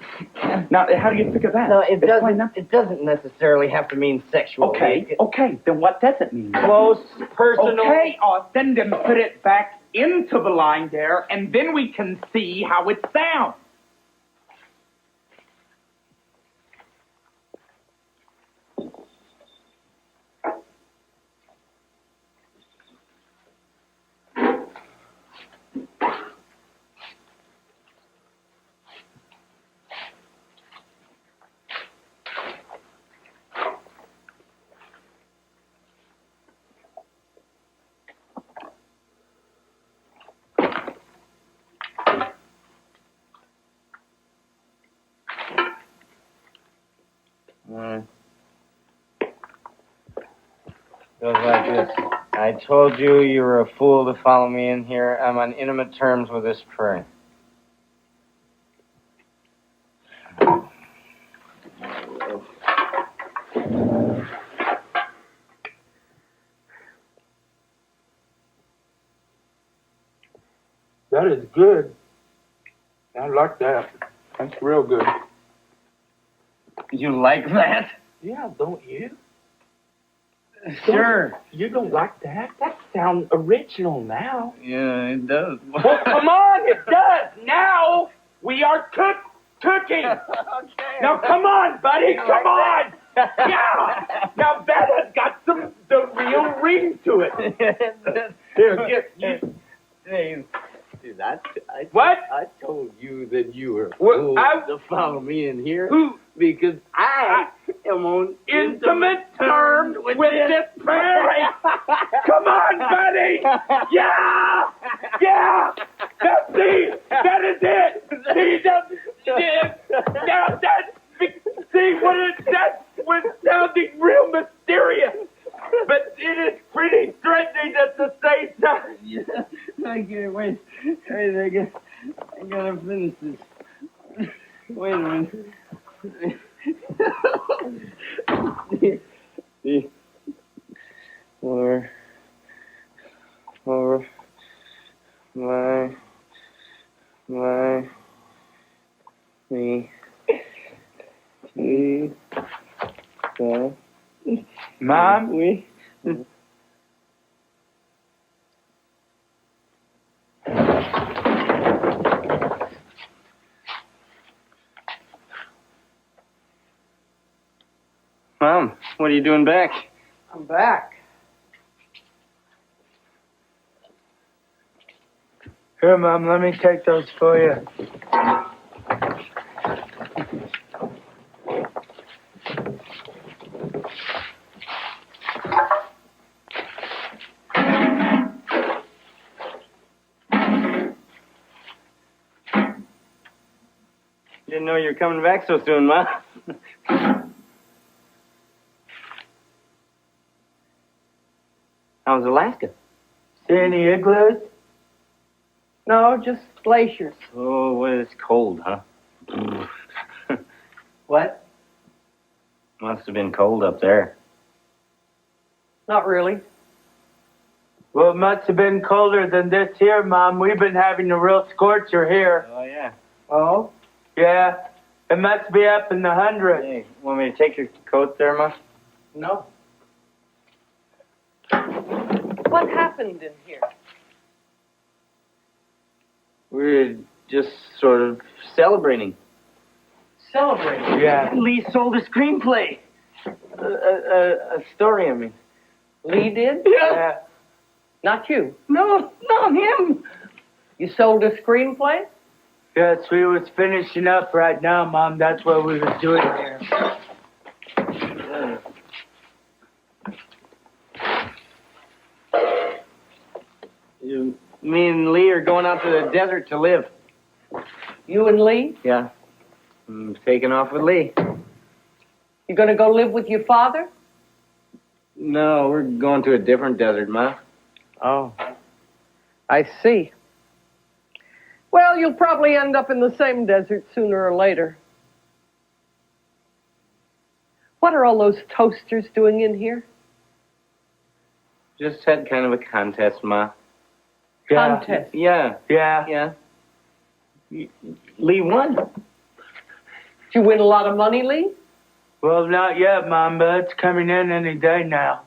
Now, how do you figure that? No, it doesn't. It doesn't necessarily have to mean sexual. Okay. Then what does it mean? Close, personal. Okay, Austin, then put it back into the line there, and then we can see how it sounds. Goes like this. I told you you were a fool to follow me in here. I'm on intimate terms with this prey. That is good. I like that. That's real good. You like that? Yeah, don't you? Sure. You don't like that? That sounds original now. Yeah, it does. Well, come on, it does. Now we are cooking. Okay. Now, come on, buddy, come on. Yeah. Now that has got the real ring to it. Here, get you. Hey, What? I told you that you were a Well, fool I- to follow me in here. Who? Because I am on Intimate terms with this prairie. Come on, buddy. Yeah. Yeah. Now, see, that is it. Now see what that was sounding real mysterious, but it is pretty threatening at the same time. I can't wait. I gotta finish this. Wait a minute. Or me, Mom? Mom, what are you doing back? I'm back. Here, Mom, let me take those for you. Didn't know you were coming back so soon, Mom. How was Alaska? See any igloos? No, just glaciers. Oh, well, it's cold, huh? What? Must have been cold up there. Not really. Well, it must have been colder than this here, Mom. We've been having a real scorcher here. Oh, yeah. Oh? Yeah, it must be up in the hundreds. Hey, want me to take your coat there, Mom? No. What happened in here? We're just sort of celebrating. Celebrating. Yeah. Lee sold a screenplay. A story, I mean. Lee did? Yeah. Not you. No, not him. You sold a screenplay? Yes, we was finishing up right now, Mom. That's what we was doing here. Me and Lee are going out to the desert to live. You and Lee? Yeah. I'm taking off with Lee. You gonna go live with your father? No, we're going to a different desert, Ma. Oh. I see. Well, you'll probably end up in the same desert sooner or later. What are all those toasters doing in here? Just had kind of a contest, Ma. Contest? Yeah. Yeah. Lee won. Did you win a lot of money, Lee? Well, not yet, Mom, but it's coming in any day now.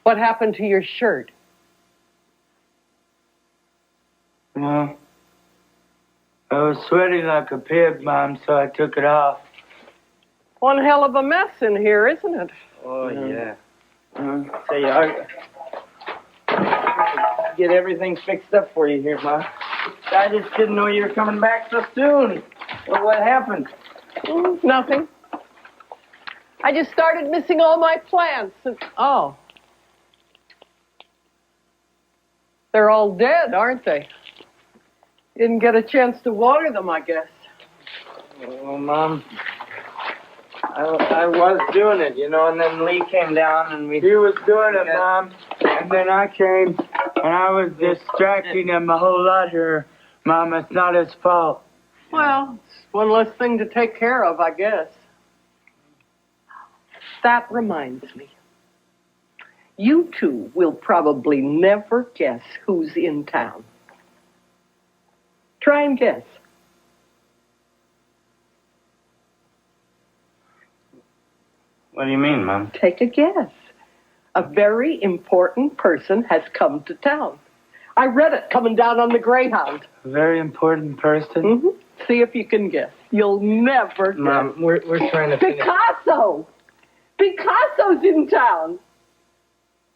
What happened to your shirt? Well, I was sweating like a pig, Mom, so I took it off. One hell of a mess in here, isn't it? Oh, yeah. Say, get everything fixed up for you here, Ma. I just didn't know you were coming back so soon. Well, what happened? Nothing. I just started missing all my plants. Oh. They're all dead, aren't they? Didn't get a chance to water them, I guess. Well, Mom, I was doing it, and then Lee came down and He was doing it, Mom, and then I came, and I was distracting him a whole lot here. Mom, it's not his fault. Well, it's one less thing to take care of, I guess. That reminds me. You two will probably never guess who's in town. Try and guess. What do you mean, Mom? Take a guess. A very important person has come to town. I read it coming down on the Greyhound. A very important person. Mm-hmm. See if you can guess. You'll never guess. Mom, we're trying to finish. Picasso! Picasso's in town.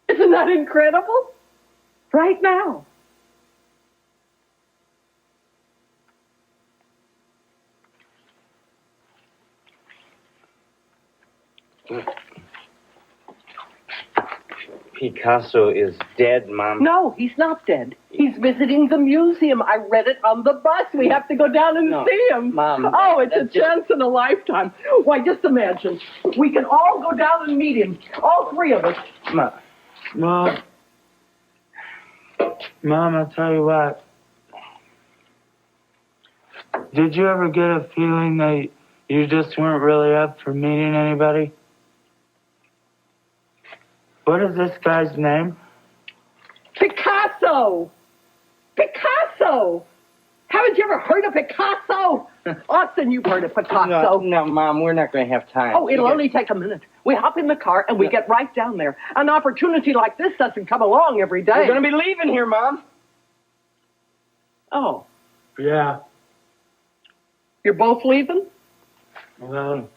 Isn't that incredible? Right now. Picasso is dead, Mom. No, he's not dead. He's visiting the museum. I read it on the bus. We have to go down and see him. Mom. Oh, it's a chance in a lifetime. Why, just imagine. We can all go down and meet him. All three of us. Mom, I'll tell you what. Did you ever get a feeling that you just weren't really up for meeting anybody? What is this guy's name? Picasso! Picasso! Haven't you ever heard of Picasso? Austin, you've heard of Picasso. No, Mom, we're not going to have time. Oh, it'll only take a minute. We hop in the car and we get right down there. An opportunity like this doesn't come along every day. We're going to be leaving here, Mom. Oh, Yeah. you're both leaving? Well,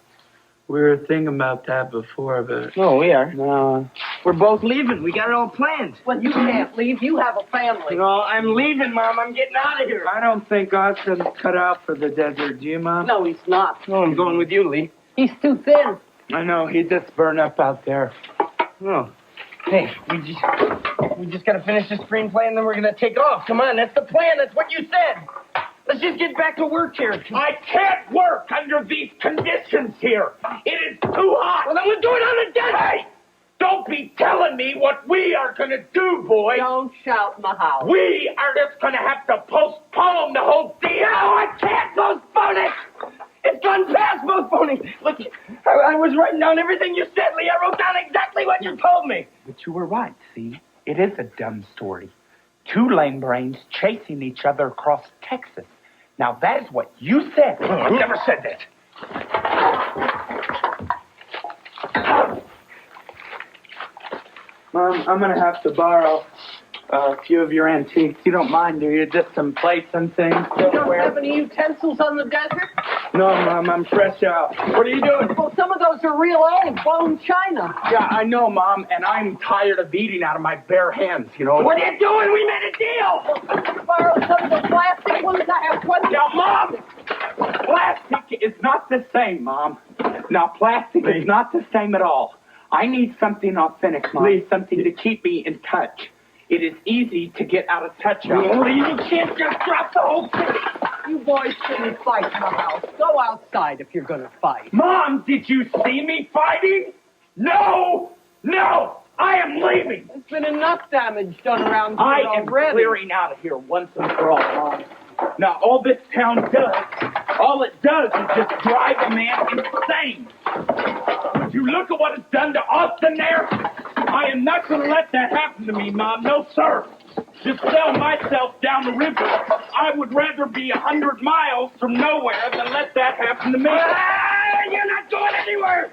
we were thinking about that before, but No, we are. no. We're both leaving. We got it all planned. Well, you can't leave. You have a family. No, I'm leaving, Mom. I'm getting out of here. I don't think Austin's cut out for the desert. Do you, Mom? No, he's not. No, I'm going with you, Lee. He's too thin. I know. He just burned up out there. No. Hey, we just got to finish the screenplay and then we're going to take off. Come on, that's the plan. That's what you said. Let's just get back to work here. I can't work under these conditions here. It is too hot. Well, then we'll do it on the desert. Hey, don't be telling me what we are going to do, boy. Don't shout in the house. We are just going to have to postpone the whole deal. No, I can't postpone it. It's gone past postponing. Look, I was writing down everything you said, Lee. I wrote down exactly what you told me. But you were right, see? It is a dumb story. Two lame brains chasing each other across Texas. Now, that is what you said. I never said that. Mom, I'm going to have to borrow a few of your antiques. You don't mind, do you? Just some plates and things. You don't have any utensils on the desert? No, Mom, I'm fresh out. What are you doing? Well, some of those are real old bone china. Yeah, I know, Mom, and I'm tired of eating out of my bare hands, you know. What are you doing? We made a deal. Borrow some of the plastic ones. I have plenty. Now, Mom, plastic is not the same, Mom. Now, plastic is not the same at all. I need something authentic, Mom. Something to keep me in touch. It is easy to get out of touch of. You can't just drop the whole thing. You boys shouldn't fight in the house. Go outside if you're going to fight. Mom, did you see me fighting? No! I am leaving. There's been enough damage done around here I am already. clearing out of here once and for all, Mom. Now, all this town does, all it does is just drive a man insane. Would you look at what it's done to Austin there? I am not going to let that happen to me, Mom. No, sir. To sell myself down the river, I would rather be 100 miles from nowhere than let that happen to me. You're not going anywhere.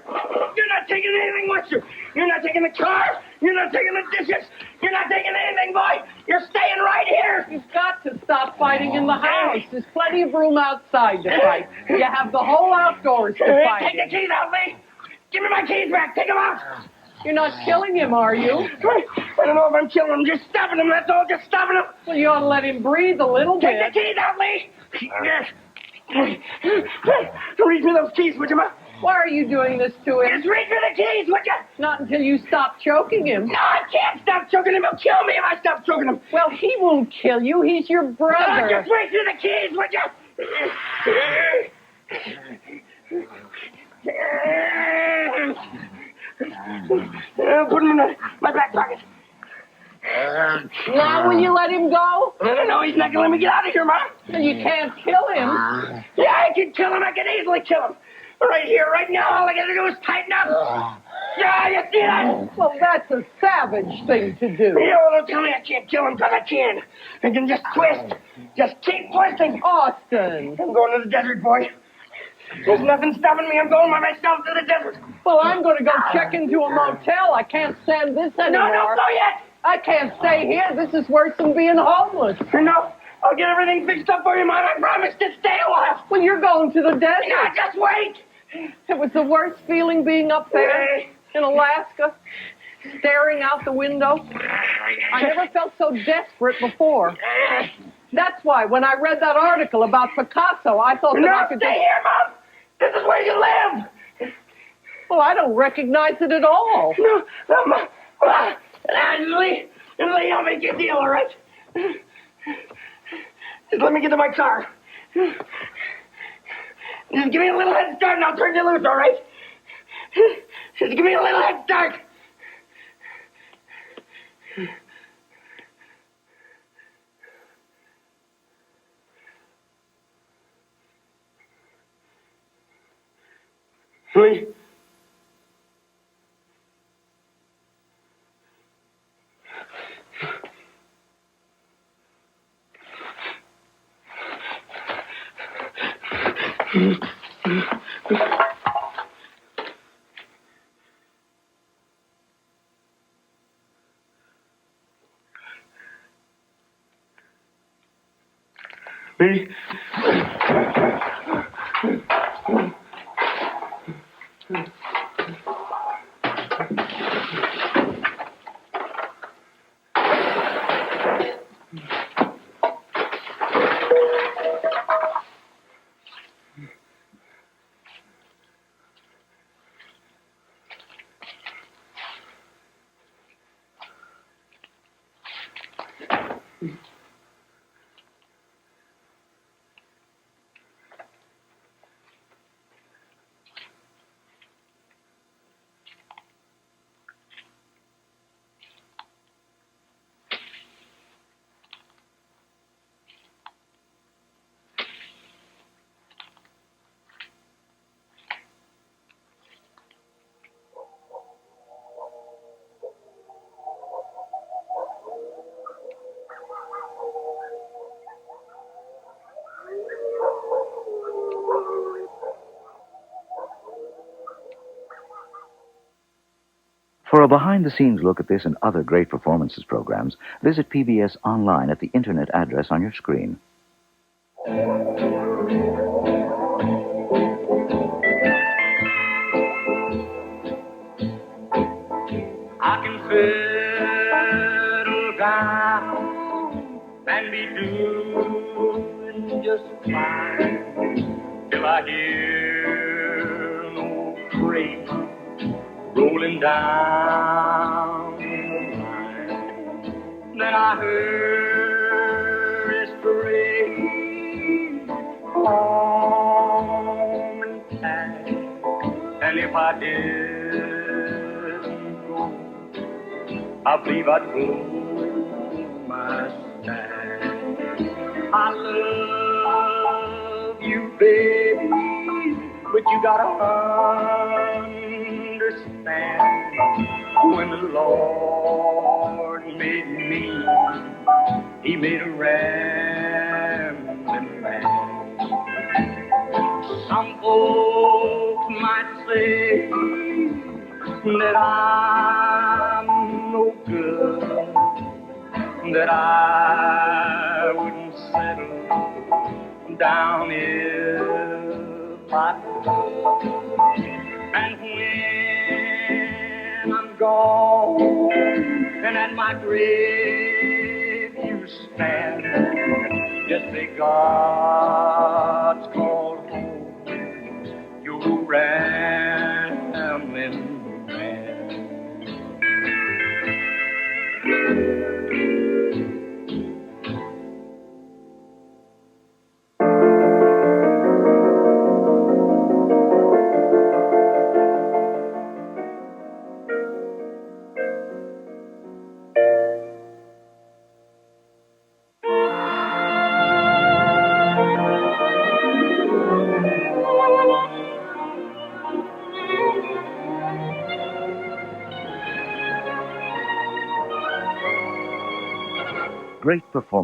You're not taking anything with you. You're not taking the car. You're not taking the dishes. You're not taking anything, boy. You're staying right here. You've got to stop fighting in the house. There's plenty of room outside to fight. You have the whole outdoors to fight. Take the keys out, Lee. Give me my keys back. Take them out. You're not killing him, are you? I don't know if I'm killing him. Just stopping him. That's all. Just stopping him. Well, you ought to let him breathe a little bit. Take the keys out, Lee. Read me those keys, would you, Ma? Why are you doing this to him? Just read me the keys, would you? Not until you stop choking him. No, I can't stop choking him. He'll kill me if I stop choking him. Well, he won't kill you. He's your brother. Just read me the keys, would you? Put them in my back pocket. Now will you let him go? I don't know. He's not going to let me get out of here, Ma. You can't kill him. Yeah, I can kill him. I can easily kill him. Right here, right now. All I got to do is tighten up. Yeah, you see that? Well, that's a savage thing to do. You don't tell me I can't kill him, because I can. I can just twist. Just keep twisting. Austin. I'm going to the desert, boy. There's nothing stopping me. I'm going by myself to the desert. Well, I'm going to go check into a motel. I can't stand this anymore. No, don't go yet. I can't stay here. This is worse than being homeless. No, I'll get everything fixed up for you, Mom. I promise to stay a while. Well, you're going to the desert. No, just wait. It was the worst feeling being up there in Alaska, staring out the window. I never felt so desperate before. That's why when I read that article about Picasso, I thought that I could... Stay here, Mom. This is where you live. Well, I don't recognize it at all. No, Mom. Lee, I'll make you a deal, all right? Just let me get to my car. Just give me a little head start and I'll turn you loose, all right? Just give me a little head start. Lee. Lee. For a behind-the-scenes look at this and other great performances programs, visit PBS online at the internet address on your screen. I can settle down and be doing just fine till I hear no freight rolling down the line. Then I heard it straight home and back, and if I didn't go, I believe I'd blow my stack. I love baby, but you gotta understand, when the Lord made me, he made a rambling man. Some folks might say that I'm no good, that I wouldn't settle down if I could. And when I'm gone and at my grave you stand, just say God's called home, you rambling man. Great performance.